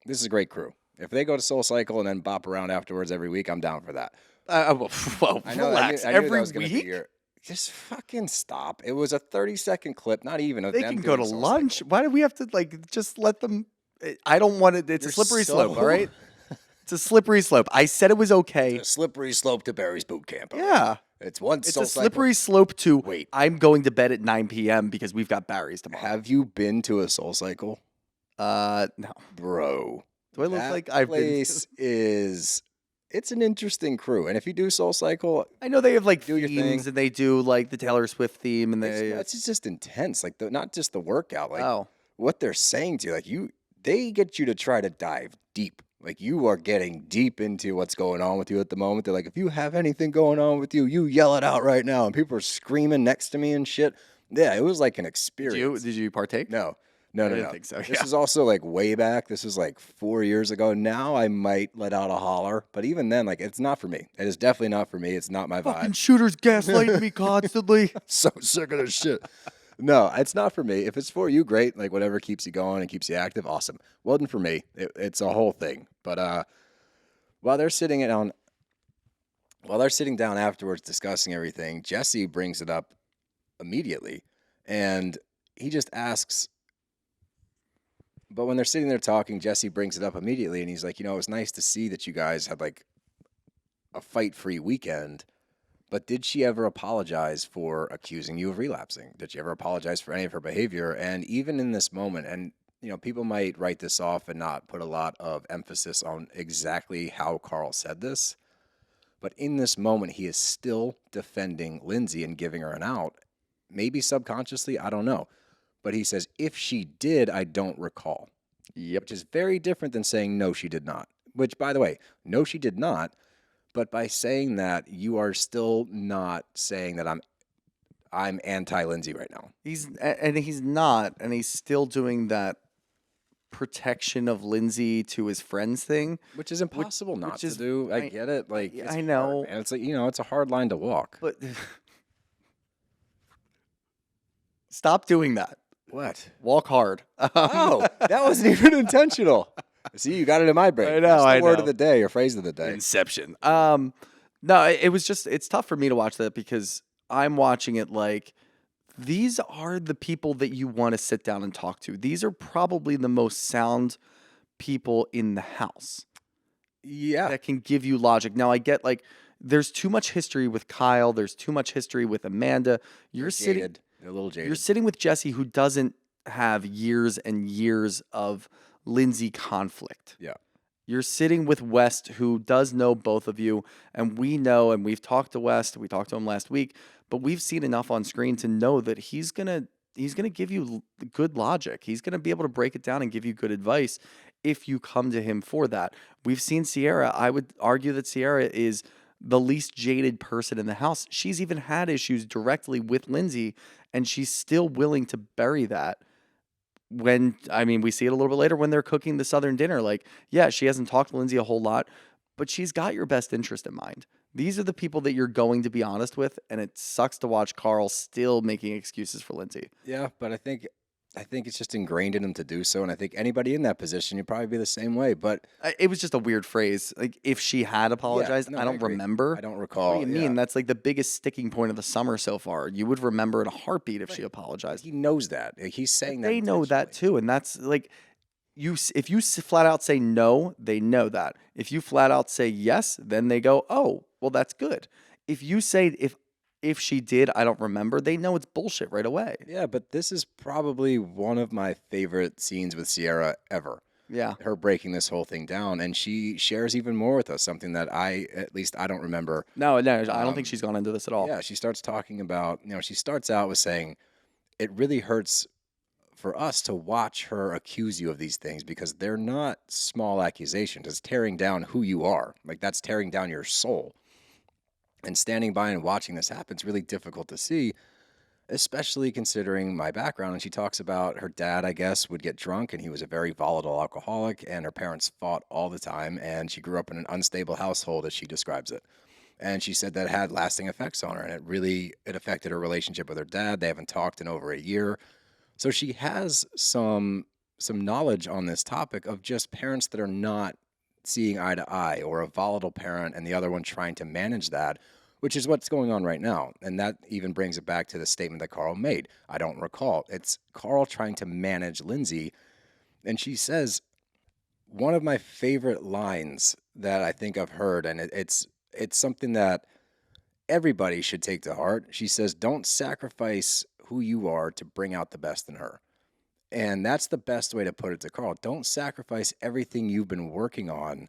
This is a great crew. If they go to Soul Cycle and then bop around afterwards every week, I'm down for that. Well, I know, relax. I knew Every that was gonna week? be your... Just fucking stop. It was a 30-second clip, not even. Of They them can go to doing Soul lunch. Cycle. Why do we have to like just let them? I don't want it. It's a You're slippery so- slope. All right, it's a slippery slope. I said it was okay. A slippery slope to Barry's boot camp. all right? Yeah, It's one it's Soul a slippery Cycle. slope to. Wait. I'm going to bed at 9 p.m. because we've got Barry's tomorrow. Have you been to a Soul Cycle? No. Bro. Do I look That like I've been? place is... It's an interesting crew. And if you do Soul Cycle, I know they have like Do your themes, thing. and they do like the Taylor Swift theme, and they. it's just intense. Like, not just the workout. Like, Oh, what they're saying to you. Like, they get you to try to dive deep. Like, you are getting deep into what's going on with you at the moment. They're like, if you have anything going on with you, you yell it out right now. And people are screaming next to me and shit. Yeah, it was like an experience. did you partake? No. I didn't think so, This yeah. is also like way back. This is like 4 years ago. Now I might let out a holler, but even then, like, it's not for me. It is definitely not for me. It's not my Fucking vibe. shooters gaslighting me constantly. So sick of this shit. No, it's not for me. If it's for you, great. Like, whatever keeps you going and keeps you active, awesome. Wasn't for me. It's a whole thing. But while they're sitting down afterwards discussing everything, Jesse brings it up immediately, and he just asks. But when they're sitting there talking, Jesse brings it up immediately, and he's like, it was nice to see that you guys had like a fight-free weekend. But did she ever apologize for accusing you of relapsing? Did she ever apologize for any of her behavior? And even in this moment, and people might write this off and not put a lot of emphasis on exactly how Carl said this, but in this moment, he is still defending Lindsay and giving her an out. Maybe subconsciously, I don't know. But he says, if she did, I don't recall. Yep. Which is very different than saying, no, she did not. Which, by the way, no, she did not. But by saying that, you are still not saying that I'm anti-Lindsay right now. He's not, and he's still doing that protection of Lindsay to his friends thing. Which is impossible not which to is- do. I get it. Like it's I know. hard, man. It's like, it's a hard line to walk. But stop doing that. What? Walk hard. Oh, that wasn't even intentional. See, you got it in my brain. I know, That's the word know. of the day or phrase of the day. Inception. No, it was just, it's tough for me to watch that because I'm watching it like these are the people that you want to sit down and talk to. These are probably the most sound people in the house Yeah. that can give you logic. Now, I get like there's too much history with Kyle. There's too much history with Amanda. You're sitting. Jaded. They're a little jaded. You're sitting with Jesse, who doesn't have years and years of Lindsay conflict. Yeah. You're sitting with West, who does know both of you, and we know, and we've talked to West. We talked to him last week, but we've seen enough on screen to know that he's gonna give you good logic. He's gonna be able to break it down and give you good advice if you come to him for that. We've seen Ciara. I would argue that Ciara is the least jaded person in the house. She's even had issues directly with Lindsay, and she's still willing to bury that. We see it a little bit later when they're cooking the Southern dinner. Like, yeah, she hasn't talked to Lindsay a whole lot, but she's got your best interest in mind. These are the people that you're going to be honest with, and it sucks to watch Carl still making excuses for Lindsay. Yeah, but I think it's just ingrained in him to do so, and I think anybody in that position, you'd probably be the same way. But It was just a weird phrase. Like, if she had apologized, no, I I don't agree. remember. I don't recall. What do you mean? yeah. That's like the biggest sticking point of the summer so far. You would remember in a heartbeat if she apologized. He knows that. Like, he's saying that. They know that intentionally. too, and that's like if you flat out say no, they know that. If you flat out say yes, then they go, "Oh, well, that's good." If you say if she did, I don't remember, they know it's bullshit right away. Yeah, but this is probably one of my favorite scenes with Ciara ever. Yeah. Her breaking this whole thing down, and she shares even more with us, something that at least I don't remember. No, I don't think she's gone into this at all. Yeah, she starts talking about, she starts out with saying, it really hurts for us to watch her accuse you of these things because they're not small accusations. It's tearing down who you are. Like, that's tearing down your soul. And standing by and watching this happen is really difficult to see, especially considering my background. And she talks about her dad, I guess, would get drunk, and he was a very volatile alcoholic, and her parents fought all the time, and she grew up in an unstable household, as she describes it. And she said that had lasting effects on her, and it affected her relationship with her dad. They haven't talked in over a year. So she has some knowledge on this topic of just parents that are not seeing eye to eye, or a volatile parent and the other one trying to manage that, which is what's going on right now. And that even brings it back to the statement that Carl made. I don't recall. It's Carl trying to manage Lindsay. And she says, one of my favorite lines that I think I've heard, and it's something that everybody should take to heart. She says, don't sacrifice who you are to bring out the best in her. And that's the best way to put it to Carl. Don't sacrifice everything you've been working on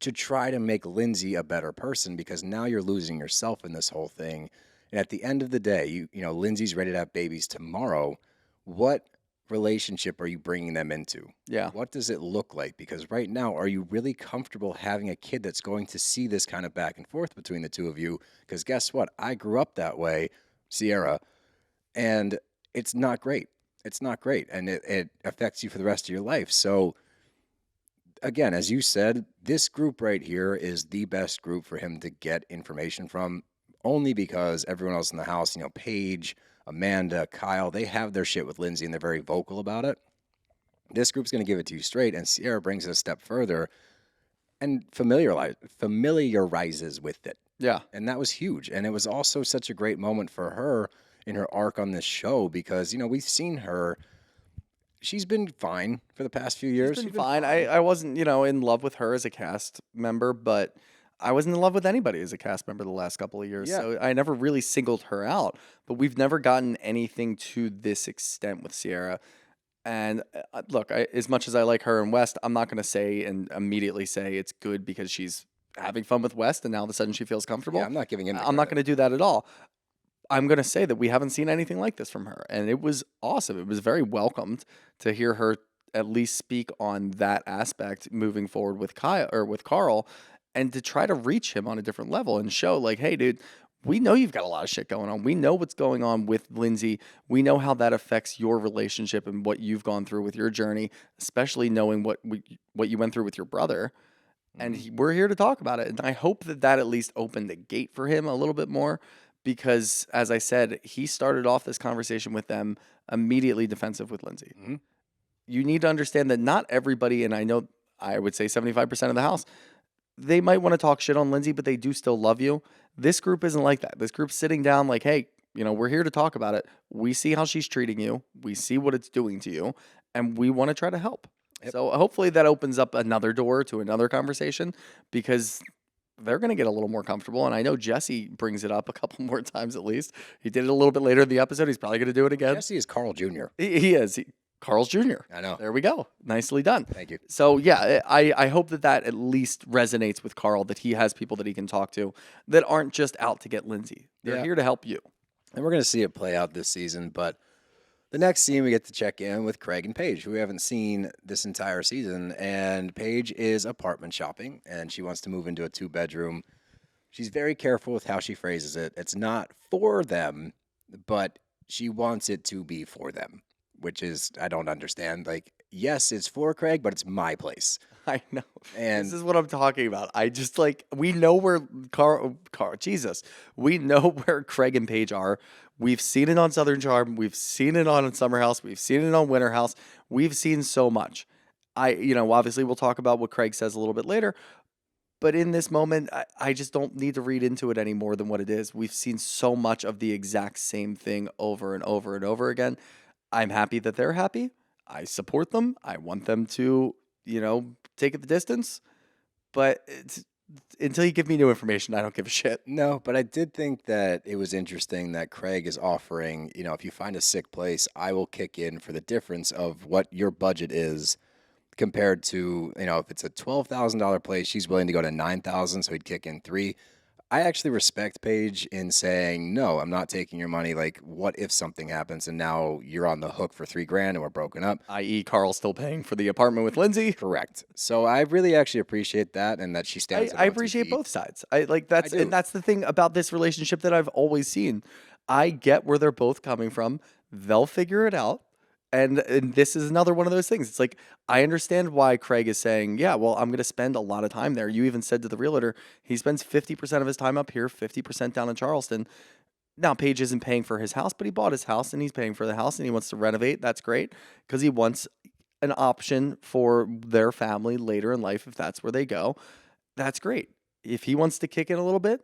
to try to make Lindsay a better person, because now you're losing yourself in this whole thing. And at the end of the day, Lindsay's ready to have babies tomorrow. What relationship are you bringing them into? Yeah. What does it look like? Because right now, are you really comfortable having a kid that's going to see this kind of back and forth between the two of you? Because guess what? I grew up that way, Ciara, and it's not great. It's not great, and it affects you for the rest of your life. So, again, as you said, this group right here is the best group for him to get information from, only because everyone else in the house, Paige, Amanda, Kyle, they have their shit with Lindsay, and they're very vocal about it. This group's going to give it to you straight, and Ciara brings it a step further and familiarizes with it. Yeah. And that was huge, and it was also such a great moment for her in her arc on this show, because we've seen her. She's been fine for the past few years. She's been fine. I wasn't, in love with her as a cast member, but I wasn't in love with anybody as a cast member the last couple of years. Yeah. So I never really singled her out. But we've never gotten anything to this extent with Ciara. And look, as much as I like her and West, I'm not going to say and immediately say it's good because she's having fun with West and now all of a sudden she feels comfortable. Yeah, I'm not giving him. I'm not going to do that at all. I'm going to say that we haven't seen anything like this from her. And it was awesome. It was very welcomed to hear her at least speak on that aspect moving forward with Kyle or with Carl, and to try to reach him on a different level and show like, hey, dude, we know you've got a lot of shit going on. We know what's going on with Lindsay. We know how that affects your relationship and what you've gone through with your journey, especially knowing what you went through with your brother. And we're here to talk about it. And I hope that at least opened the gate for him a little bit more because, as I said, he started off this conversation with them immediately defensive with Lindsay. You need to understand that not everybody, and I know I would say 75% of the house, they might want to talk shit on Lindsay, but they do still love you. This group isn't like that. This group's sitting down like, hey, we're here to talk about it. We see how she's treating you. We see what it's doing to you, and we want to try to help. Yep. So hopefully that opens up another door to another conversation because they're going to get a little more comfortable. And I know Jesse brings it up a couple more times at least. He did it a little bit later in the episode. He's probably going to do it again. Jesse is Carl Jr. He is. Carl's Jr. I know. There we go. Nicely done. Thank you. So, yeah, I hope that at least resonates with Carl, that he has people that he can talk to that aren't just out to get Lindsay. They're here to help you. And we're going to see it play out this season, but the next scene, we get to check in with Craig and Paige, who we haven't seen this entire season. And Paige is apartment shopping, and she wants to move into a 2-bedroom. She's very careful with how she phrases it. It's not for them, but she wants it to be for them, which is, I don't understand. Like, yes, it's for Craig, but it's my place. I know. And this is what I'm talking about. I just we know where we know where Craig and Paige are. We've seen it on Southern Charm. We've seen it on Summer House. We've seen it on Winter House. We've seen so much. Obviously we'll talk about what Craig says a little bit later, but in this moment, I just don't need to read into it any more than what it is. We've seen so much of the exact same thing over and over and over again. I'm happy that they're happy. I support them. I want them to, take it the distance. But until you give me new information, I don't give a shit. No, but I did think that it was interesting that Craig is offering, if you find a sick place, I will kick in for the difference of what your budget is compared to, if it's a $12,000 place, she's willing to go to $9,000, so he'd kick in $3,000. I actually respect Paige in saying, no, I'm not taking your money. Like, what if something happens and now you're on the hook for $3,000 and we're broken up? I.e. Carl's still paying for the apartment with Lindsay. Correct. So I really actually appreciate that and that she stands I appreciate both sides. And that's the thing about this relationship that I've always seen. I get where they're both coming from. They'll figure it out. And this is another one of those things. It's like, I understand why Craig is saying, yeah, well, I'm going to spend a lot of time there. You even said to the realtor, he spends 50% of his time up here, 50% down in Charleston. Now, Paige isn't paying for his house, but he bought his house and he's paying for the house and he wants to renovate. That's great because he wants an option for their family later in life if that's where they go. That's great. If he wants to kick in a little bit,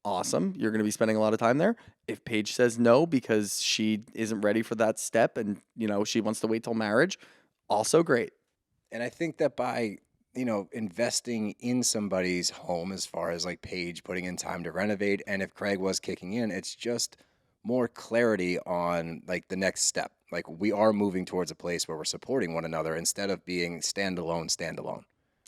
awesome. You're going to be spending a lot of time there. If Paige says no because she isn't ready for that step and, she wants to wait till marriage, also great. And I think that by, investing in somebody's home as far as like Paige putting in time to renovate, and if Craig was kicking in, it's just more clarity on like the next step. Like we are moving towards a place where we're supporting one another instead of being standalone.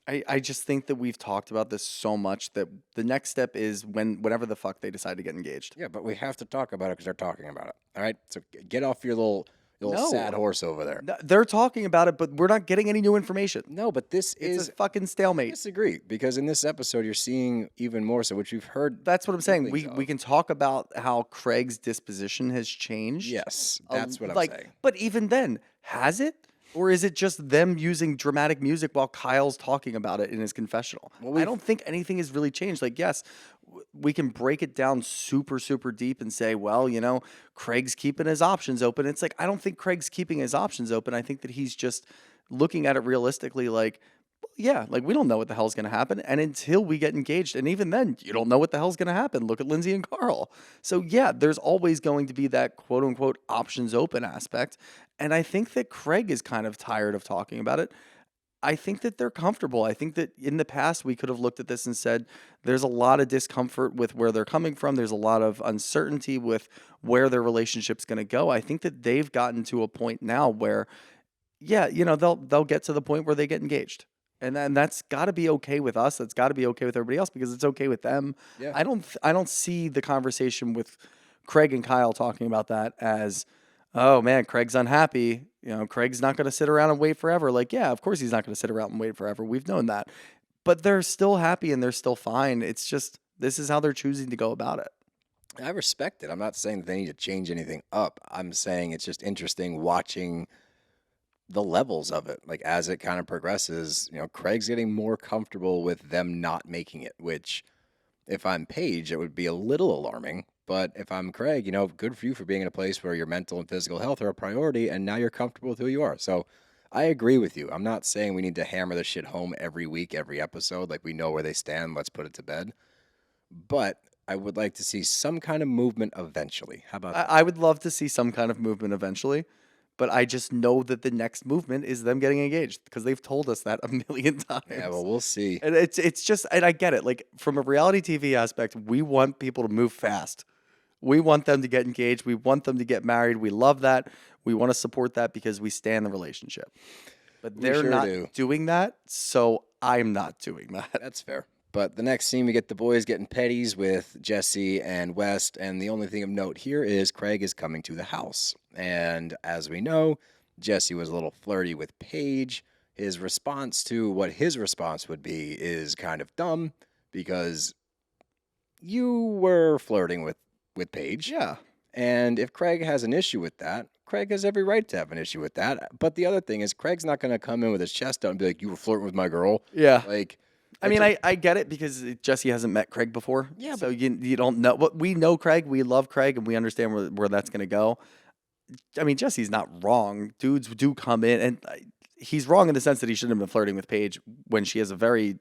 I just think that we've talked about this so much that the next step is whenever the fuck they decide to get engaged. Yeah, but we have to talk about it because they're talking about it. All right? So get off your little No. sad horse over there. They're talking about it, but we're not getting any new information. No, but this It's is a fucking I stalemate. disagree because in this episode you're seeing even more so, which we've heard. That's what I'm saying. We inklings of. can talk about how Craig's disposition has changed. Yes, that's what I'm saying. But even then, has it? Or is it just them using dramatic music while Kyle's talking about it in his confessional? Well, I don't think anything has really changed. Like, yes, we can break it down super, super deep and say, well, Craig's keeping his options open. It's like, I don't think Craig's keeping his options open. I think that he's just looking at it realistically like, yeah, like we don't know what the hell's going to happen. And until we get engaged, and even then, you don't know what the hell's going to happen. Look at Lindsay and Carl. So yeah, there's always going to be that quote unquote options open aspect. And I think that Craig is kind of tired of talking about it. I think that they're comfortable. I think that in the past, we could have looked at this and said, there's a lot of discomfort with where they're coming from. There's a lot of uncertainty with where their relationship's going to go. I think that they've gotten to a point now where, yeah, they'll get to the point where they get engaged. And then that's got to be okay with us. That's got to be okay with everybody else because it's okay with them. Yeah. I don't see the conversation with Craig and Kyle talking about that as, oh man, Craig's unhappy. Craig's not going to sit around and wait forever. Like, yeah, of course he's not going to sit around and wait forever. We've known that. But they're still happy and they're still fine. It's just, this is how they're choosing to go about it. I respect it. I'm not saying that they need to change anything up. I'm saying it's just interesting watching the levels of it. Like, as it kind of progresses, Craig's getting more comfortable with them not making it, which if I'm Paige, it would be a little alarming. But if I'm Craig, good for you for being in a place where your mental and physical health are a priority, and now you're comfortable with who you are. So I agree with you. I'm not saying we need to hammer this shit home every week, every episode. Like, we know where they stand. Let's put it to bed. But I would like to see some kind of movement eventually. How about that? I would love to see some kind of movement eventually, but I just know that the next movement is them getting engaged because they've told us that a million times. Yeah, well, we'll see. And it's just, and I get it. Like, from a reality TV aspect, we want people to move fast. We want them to get engaged. We want them to get married. We love that. We want to support that because we stand the relationship. But they're sure not do. doing that, so I'm not doing that. That's fair. But the next scene, we get the boys getting petties with Jesse and West. And the only thing of note here is Craig is coming to the house. And as we know, Jesse was a little flirty with Paige. His response to what his response would be is kind of dumb because you were flirting with Paige. Yeah. And if Craig has an issue with that, Craig has every right to have an issue with that. But the other thing is, Craig's not going to come in with his chest out and be like, you were flirting with my girl. Yeah. Like, I mean, I get it because Jesse hasn't met Craig before. Yeah, so you don't know. But we know Craig. We love Craig, and we understand where that's going to go. I mean, Jesse's not wrong. Dudes do come in, and he's wrong in the sense that he shouldn't have been flirting with Paige when she has a very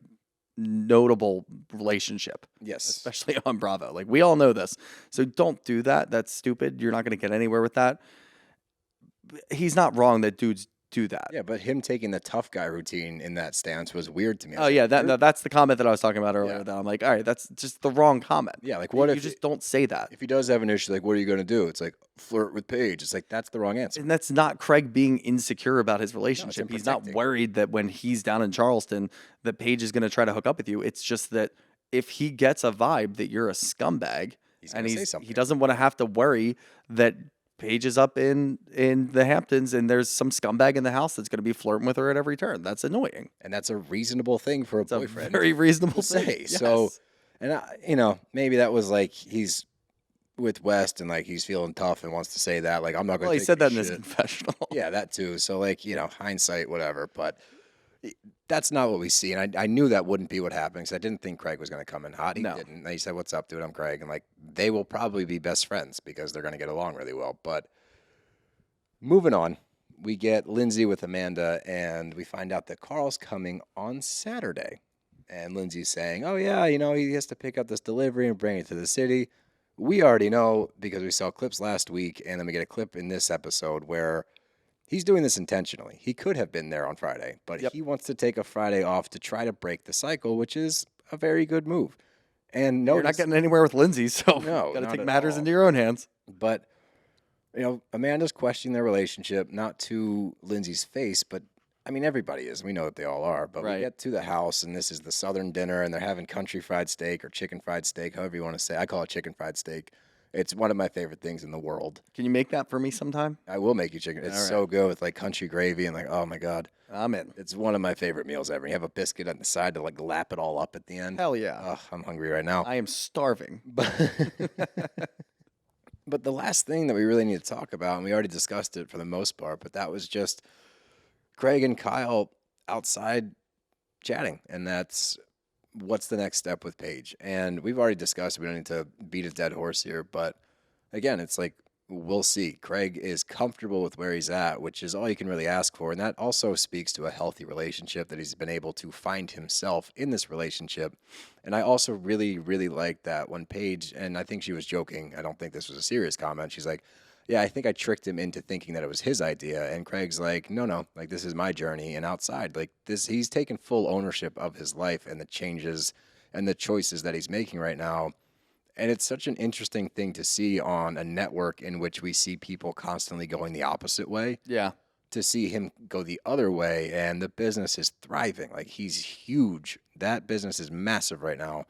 notable relationship. Yes. Especially on Bravo. Like, we all know this. So don't do that. That's stupid. You're not going to get anywhere with that. He's not wrong that dudes do that. Yeah, but him taking the tough guy routine in that stance was weird to me. Oh, yeah, that's the comment that I was talking about earlier. Yeah. That I'm like, all right, that's just the wrong comment. Yeah, like, what you if just don't say that? If he does have an issue, like, what are you going to do? It's like, flirt with Paige. It's like, that's the wrong answer. And that's not Craig being insecure about his relationship. him He's not protecting. worried that when he's down in Charleston, that Paige is going to try to hook up with you. It's just that if he gets a vibe that you're a scumbag, He's and gonna say something. he doesn't want to have to worry that Paige is up in the Hamptons and there's some scumbag in the house that's going to be flirting with her at every turn. That's annoying. And that's a reasonable thing for a It's a boyfriend. very reasonable to thing. say. Yes. So, and maybe that was like he's with West and like he's feeling tough and wants to say that. Like, I'm not going to. Well, he said that in his confessional. Yeah, that too. So, like, hindsight, whatever. But that's not what we see. And I knew that wouldn't be what happened because I didn't think Craig was going to come in hot. He No. didn't. And he said, "What's up, dude? I'm Craig." And like, they will probably be best friends because they're going to get along really well. But moving on, we get Lindsay with Amanda, and we find out that Carl's coming on Saturday. And Lindsay's saying, oh, yeah, he has to pick up this delivery and bring it to the city. We already know because we saw clips last week, and then we get a clip in this episode where he's doing this intentionally. He could have been there on Friday, but Yep. he wants to take a Friday off to try to break the cycle, which is a very good move. And You're not getting anywhere with Lindsay, so No, got to not take at matters all. into your own hands. But, Amanda's questioning their relationship, not to Lindsay's face, but, I mean, everybody is. We know that they all are. But Right. we get to the house, and this is the Southern dinner, and they're having country fried steak or chicken fried steak, however you want to say. I call it chicken fried steak. It's one of my favorite things in the world. Can you make that for me sometime? I will make you chicken. It's All right. so good with, like, country gravy and, like, oh, my God. I'm in. It's one of my favorite meals ever. You have a biscuit on the side to, like, lap it all up at the end. Hell yeah. Ugh, I'm hungry right now. I am starving. But the last thing that we really need to talk about, and we already discussed it for the most part, but that was just Craig and Kyle outside chatting. And that's what's the next step with Paige. And we've already discussed, we don't need to beat a dead horse here. But again, it's like, we'll see. Craig is comfortable with where he's at, which is all you can really ask for. And that also speaks to a healthy relationship, that he's been able to find himself in this relationship. And I also really, really like that when Paige, and I think she was joking, I don't think this was a serious comment. She's like, yeah, I think I tricked him into thinking that it was his idea. And Craig's like, no, like, this is my journey. And outside, like, this, he's taken full ownership of his life and the changes and the choices that he's making right now. And it's such an interesting thing to see on a network in which we see people constantly going the opposite way, Yeah. to see him go the other way, and the business is thriving. Like, he's huge. That business is massive right now.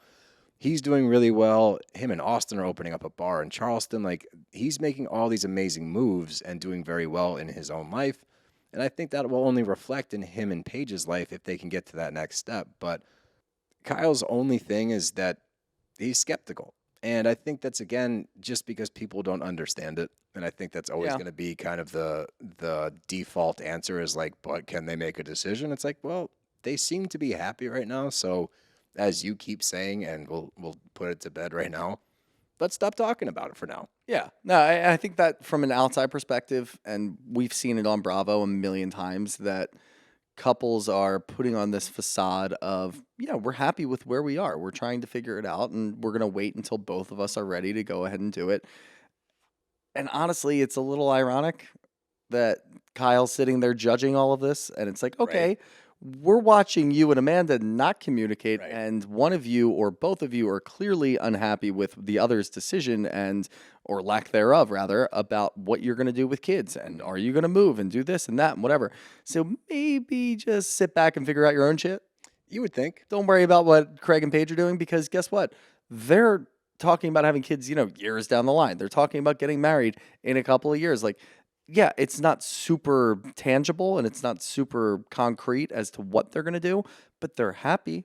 He's doing really well. Him and Austin are opening up a bar in Charleston. Like, he's making all these amazing moves and doing very well in his own life. And I think that will only reflect in him and Paige's life if they can get to that next step. But Kyle's only thing is that he's skeptical. And I think that's, again, just because people don't understand it. And I think that's always Yeah. going to be kind of the default answer is like, but can they make a decision? It's like, well, they seem to be happy right now. So as you keep saying, and we'll put it to bed right now, let's stop talking about it for now. Yeah. No, I think that from an outside perspective, and we've seen it on Bravo a million times, that couples are putting on this facade of, yeah, we're happy with where we are. We're trying to figure it out, and we're going to wait until both of us are ready to go ahead and do it. And honestly, it's a little ironic that Kyle's sitting there judging all of this, and it's like, okay, we're watching you and Amanda not communicate, Right. and one of you or both of you are clearly unhappy with the other's decision and or lack thereof, rather, about what you're going to do with kids, and are you going to move and do this and that and whatever. So maybe just sit back and figure out your own shit. You would think. Don't worry about what Craig and Paige are doing, because guess what? They're talking about having kids, years down the line. They're talking about getting married in a couple of years. Like, yeah, it's not super tangible and it's not super concrete as to what they're going to do, but they're happy.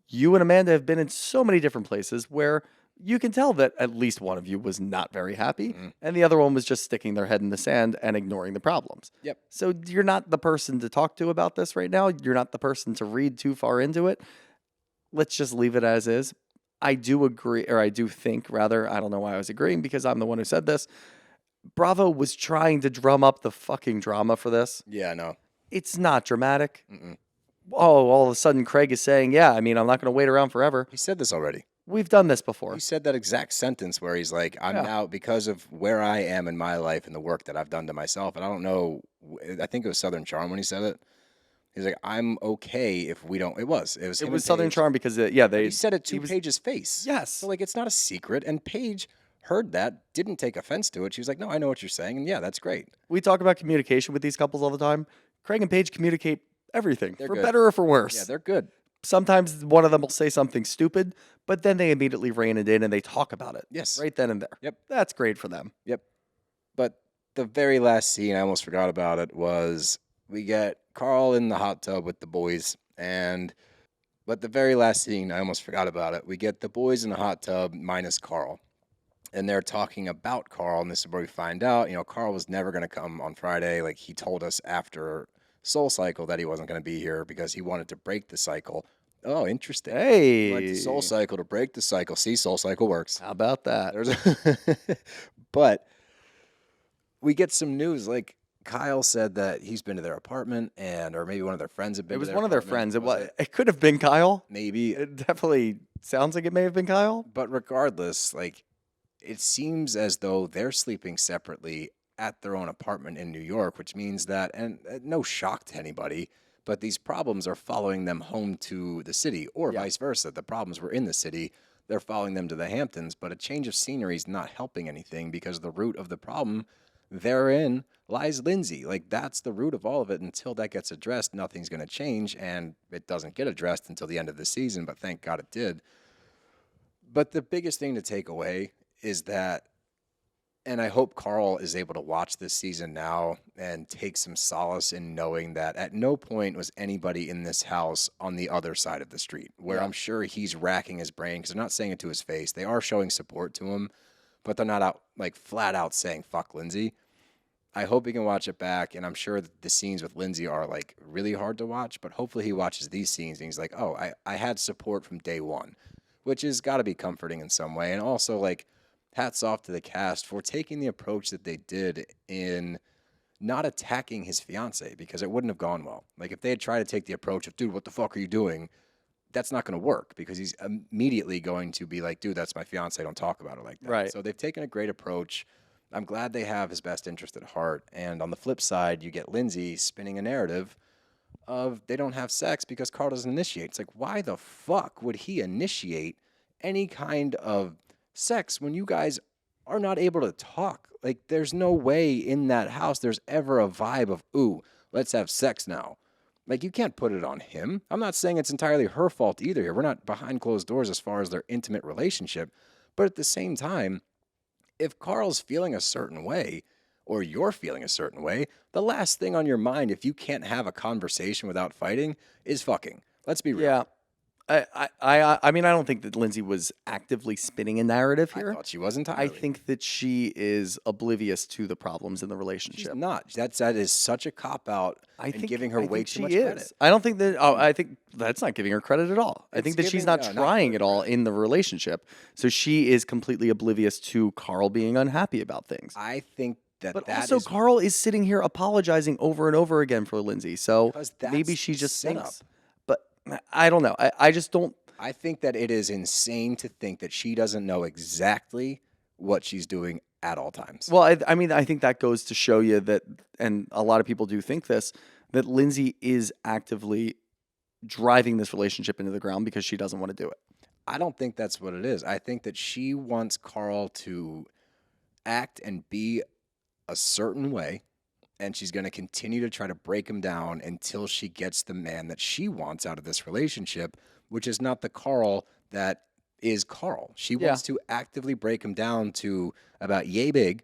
You and Amanda have been in so many different places where you can tell that at least one of you was not very happy and the other one was just sticking their head in the sand and ignoring the problems. Yep. So you're not the person to talk to about this right now. You're not the person to read too far into it. Let's just leave it as is. I do agree, or I do think, rather, I don't know why I was agreeing because I'm the one who said this. Bravo was trying to drum up the fucking drama for this. Yeah, no. It's not dramatic. Oh, all of a sudden Craig is saying, yeah, I'm not going to wait around forever. He said this already. We've done this before. He said that exact sentence where he's like, I'm now, because of where I am in my life and the work that I've done to myself, and I don't know, I think it was Southern Charm when he said it. He's like, I'm okay if we don't. It was him It and was Southern Paige. Charm because, He said it to he was- Paige's face. Yes. So, like, it's not a secret. And Paige heard that, didn't take offense to it. She was like, no, I know what you're saying. And yeah, that's great. We talk about communication with these couples all the time. Craig and Paige communicate everything, They're for good. better or for worse. Yeah, they're good. Sometimes one of them will say something stupid, but then they immediately rein it in and they talk about it. Yes. Right then and there. Yep. That's great for them. Yep. But the very last scene, I almost forgot about it, was we get Carl in the hot tub with the boys. But the very last scene, I almost forgot about it. We get the boys in the hot tub minus Carl. And they're talking about Carl, and this is where we find out, Carl was never going to come on Friday. Like, he told us after Soul Cycle that he wasn't going to be here because he wanted to break the cycle. Oh, interesting. He went to Hey. Soul Cycle to break the cycle. See, Soul Cycle works. How about that? But we get some news. Like, Kyle said that he's been to their apartment, or maybe one of their friends had been. It was to one of their apartment. friends. It could have been Kyle. Maybe. It definitely sounds like it may have been Kyle. But regardless, like, it seems as though they're sleeping separately at their own apartment in New York, which means that, and no shock to anybody, but these problems are following them home to the city, or vice versa. The problems were in the city. They're following them to the Hamptons, but a change of scenery is not helping anything because the root of the problem therein lies Lindsay. Like, that's the root of all of it. Until that gets addressed, nothing's going to change, and it doesn't get addressed until the end of the season, but thank God it did. But the biggest thing to take away is that, and I hope Carl is able to watch this season now and take some solace in knowing that at no point was anybody in this house on the other side of the street, where I'm sure he's racking his brain, because they're not saying it to his face. They are showing support to him, but they're not out, like, flat out saying, fuck Lindsay. I hope he can watch it back, and I'm sure that the scenes with Lindsay are, like, really hard to watch, but hopefully he watches these scenes and he's like, oh, I had support from day one, which has got to be comforting in some way. And also, like, hats off to the cast for taking the approach that they did in not attacking his fiance, because it wouldn't have gone well. Like, if they had tried to take the approach of, dude, what the fuck are you doing? That's not going to work, because he's immediately going to be like, dude, that's my fiance. Don't talk about it like that. Right. So they've taken a great approach. I'm glad they have his best interest at heart. And on the flip side, you get Lindsay spinning a narrative of they don't have sex because Carl doesn't initiate. It's like, why the fuck would he initiate any kind of sex when you guys are not able to talk? Like, there's no way in that house there's ever a vibe of, ooh, let's have sex now. Like, you can't put it on him. I'm not saying it's entirely her fault either here. We're not behind closed doors as far as their intimate relationship. But at the same time, if Carl's feeling a certain way, or you're feeling a certain way, the last thing on your mind, if you can't have a conversation without fighting, is fucking. Let's be real. Yeah. I mean, I don't think that Lindsay was actively spinning a narrative I here. thought she was entirely. I think that she is oblivious to the problems in the she's relationship. not. That is such a cop out and giving her I way think too she much is. credit. I don't think that. Oh, I think that's not giving her credit at all. I think that she's not trying at all in the relationship. So she is completely oblivious to Carl being unhappy about things. I think that But that also, is Carl is sitting here apologizing over and over again for Lindsay. So Because that's maybe she the just setup. thinks. But I don't know. I just don't. I think that it is insane to think that she doesn't know exactly what she's doing at all times. Well, I mean, I think that goes to show you that, and a lot of people do think this, that Lindsay is actively driving this relationship into the ground because she doesn't want to do it. I don't think that's what it is. I think that she wants Carl to act and be a certain way, and she's going to continue to try to break him down until she gets the man that she wants out of this relationship, which is not the Carl that is Carl. She wants to actively break him down to about yay big,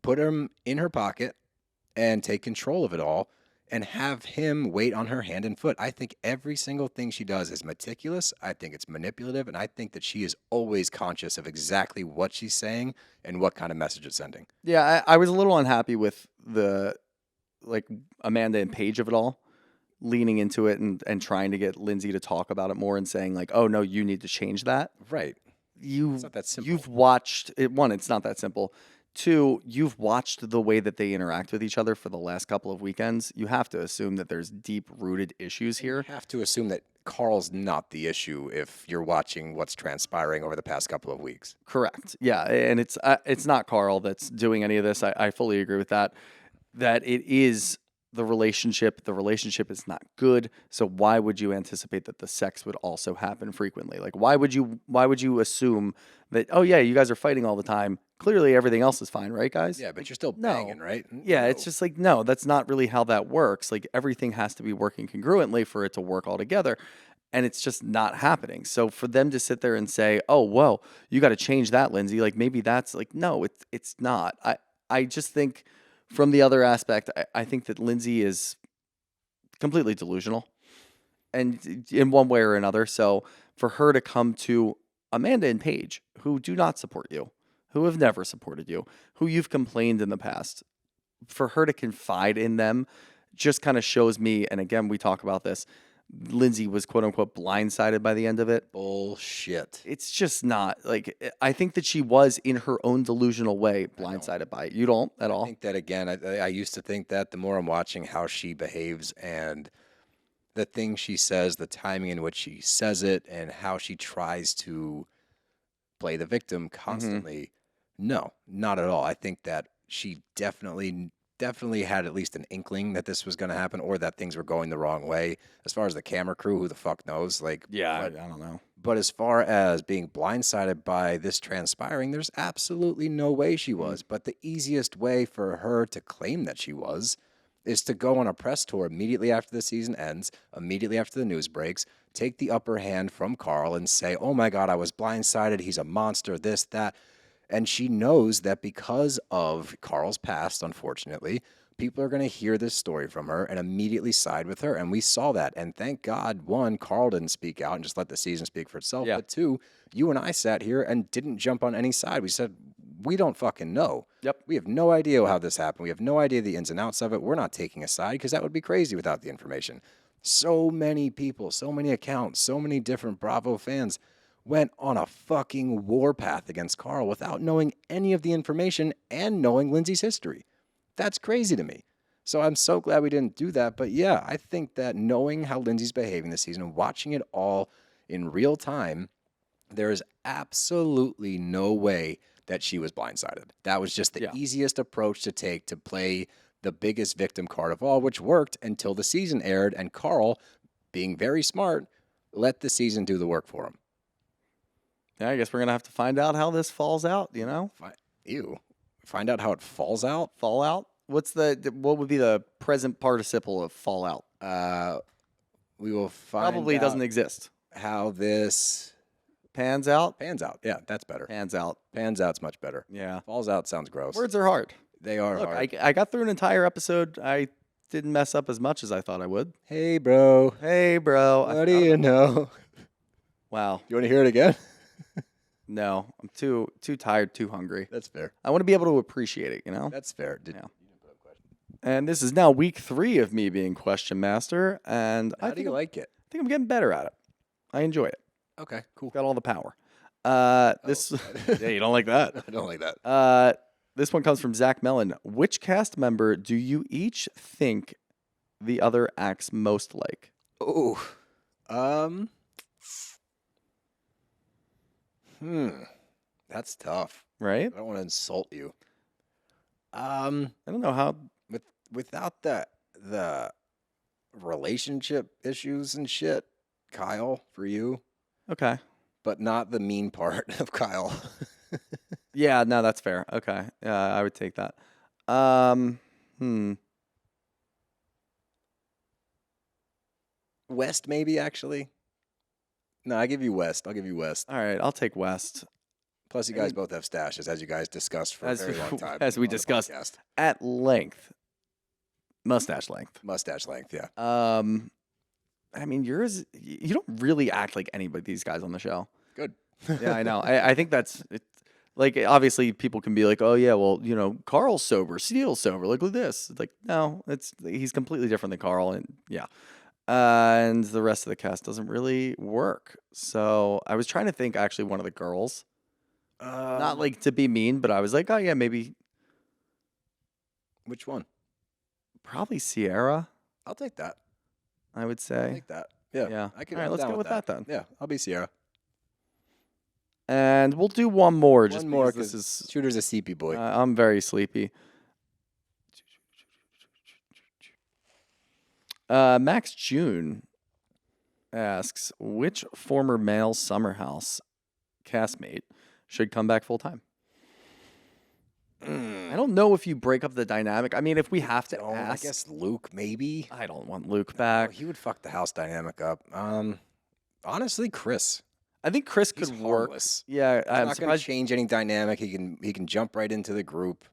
put him in her pocket, and take control of it all, and have him wait on her hand and foot. I think every single thing she does is meticulous. I think it's manipulative, and I think that she is always conscious of exactly what she's saying and what kind of message it's sending. Yeah, I was a little unhappy with the Amanda and Paige of it all, leaning into it and trying to get Lindsay to talk about it more and saying like, oh no, you need to change that. Right. It's not that simple. You've watched it. One, it's not that simple. Two, you've watched the way that they interact with each other for the last couple of weekends. You have to assume that there's deep-rooted issues here. You have to assume that Carl's not the issue if you're watching what's transpiring over the past couple of weeks. Correct. Yeah, and it's not Carl that's doing any of this. I fully agree with that. That it is the relationship. The relationship is not good. So why would you anticipate that the sex would also happen frequently? Like why would you assume that, oh yeah, you guys are fighting all the time. Clearly everything else is fine, right, guys? Yeah, but you're still banging, right? Yeah, No. it's just like, no, that's not really how that works. Like everything has to be working congruently for it to work all together. And it's just not happening. So for them to sit there and say, oh, well, you got to change that, Lindsay. Like maybe that's like, no, it's not. I just think from the other aspect, I think that Lindsay is completely delusional and in one way or another. So for her to come to Amanda and Paige, who do not support you, who have never supported you, who you've complained in the past, for her to confide in them just kind of shows me, and again, we talk about this, Lindsay was quote unquote blindsided by the end of it. Bullshit. It's just not like, I think that she was in her own delusional way blindsided by it. You don't at all? I think that again, I used to think that the more I'm watching how she behaves and the things she says, the timing in which she says it, and how she tries to play the victim constantly. No, not at all. I think that she definitely had at least an inkling that this was going to happen or that things were going the wrong way. As far as the camera crew, who the fuck knows? Like, Yeah, I don't know. But as far as being blindsided by this transpiring, there's absolutely no way she was. But the easiest way for her to claim that she was is to go on a press tour immediately after the season ends, immediately after the news breaks, take the upper hand from Carl and say, oh my God, I was blindsided. He's a monster, this, that. And she knows that because of Carl's past, unfortunately, people are going to hear this story from her and immediately side with her. And we saw that. And thank God, one, Carl didn't speak out and just let the season speak for itself. Yeah. But two, you and I sat here and didn't jump on any side. We said, we don't fucking know. Yep. We have no idea how this happened. We have no idea the ins and outs of it. We're not taking a side because that would be crazy without the information. So many people, so many accounts, so many different Bravo fans went on a fucking warpath against Carl without knowing any of the information and knowing Lindsay's history. That's crazy to me. So I'm so glad we didn't do that. But yeah, I think that knowing how Lindsay's behaving this season and watching it all in real time, there is absolutely no way that she was blindsided. That was just the easiest approach to take to play the biggest victim card of all, which worked until the season aired and Carl, being very smart, let the season do the work for him. Yeah, I guess we're going to have to find out how this falls out, you know? Find out how it falls out? Fallout? What would be the present participle of fallout? We will find Probably out doesn't exist. how this Pans out? pans out. Yeah, that's better. Pans out. Pans out's much better. Yeah. Falls out sounds gross. Words are hard. They are Look, hard. I got through an entire episode. I didn't mess up as much as I thought I would. Hey, bro. Hey, bro. What do you know? Wow. You want to hear it again? No, I'm too tired, too hungry. That's fair. I want to be able to appreciate it, you know? That's fair. Yeah. And this is now week 3 of me being question master, and How do you like it? I think I'm getting better at it. I enjoy it. Okay, cool. Got all the power. This yeah, you don't like that. I don't like that. This one comes from Zach Mellon. Which cast member do you each think the other acts most like? Oh, that's tough. Right? I don't want to insult you. I don't know how. Without the relationship issues and shit, Kyle for you, Okay. but not the mean part of Kyle. Yeah, no, that's fair. Okay. I would take that. West, maybe actually. No, I give you West. I'll give you West. All right, I'll take West. Plus, you guys both have stashes, as you guys discussed for a As very long time. as we on the discussed. podcast. At length. Mustache length. Mustache length, yeah. I mean, yours, you don't really act like any of these guys on the show. Good. Yeah, I know. I think that's it. Like, obviously, people can be like, oh, yeah, well, you know, Carl's sober, Steele's sober. Look at this. It's like, no, he's completely different than Carl. And yeah. And the rest of the cast doesn't really work. So I was trying to think, actually, one of the girls. Not like to be mean, but I was like, oh, yeah, maybe. Which one? Probably Ciara, I'll take that. I would I'll say. take that. Yeah. Yeah. I can, All right, I'm let's down go with that then. Yeah, I'll be Ciara. And we'll do one more. Just One more, because this 'cause is. Shooter's a sleepy boy. I'm very sleepy. Max June asks, which former male Summer House castmate should come back full time? I don't know if you break up the dynamic. I mean, if we have to I ask, guess Luke, maybe. I don't want Luke Oh, back. he would fuck the house dynamic up. Honestly, Chris. I think Chris He's could work. harmless. Yeah, He's I'm not going to surprised. change any dynamic. He can jump right into the group.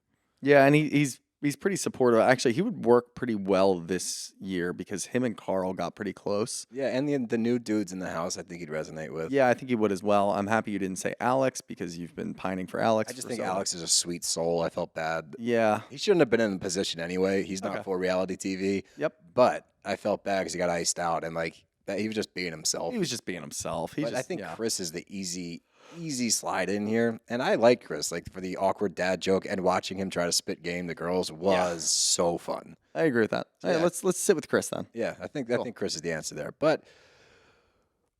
Yeah, and he's pretty supportive. Actually, he would work pretty well this year because him and Carl got pretty close. Yeah, and the new dudes in the house, I think he'd resonate with. Yeah, I think he would as well. I'm happy you didn't say Alex because you've been pining for Alex. I just for think so long. Alex is a sweet soul. I felt bad. Yeah. He shouldn't have been in the position anyway. He's not Okay. for reality TV. Yep. But I felt bad because he got iced out and like that he was just being himself. He was just being himself. But I think Chris is the easy slide in here, and I like Chris. Like for the awkward dad joke and watching him try to spit game the girls was so fun. I agree with that. All right, Yeah. let's sit with Chris then. Yeah, I think Chris is the answer there. But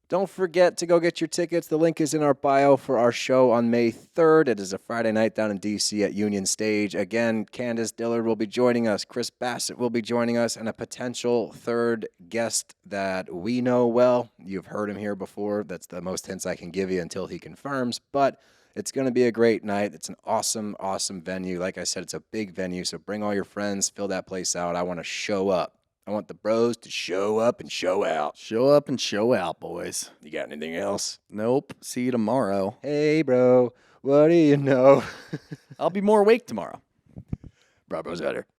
don't forget to go get your tickets. The link is in our bio for our show on May 3rd. It is a Friday night down in D.C. at Union Stage. Again, Candace Dillard will be joining us. Chris Bassett will be joining us. And a potential third guest that we know well. You've heard him here before. That's the most hints I can give you until he confirms. But it's going to be a great night. It's an awesome, awesome venue. Like I said, it's a big venue. So bring all your friends. Fill that place out. I want to show up. I want the bros to show up and show out. Show up and show out, boys. You got anything else? Nope. See you tomorrow. Hey, bro, what do you know? I'll be more awake tomorrow. BravBros better.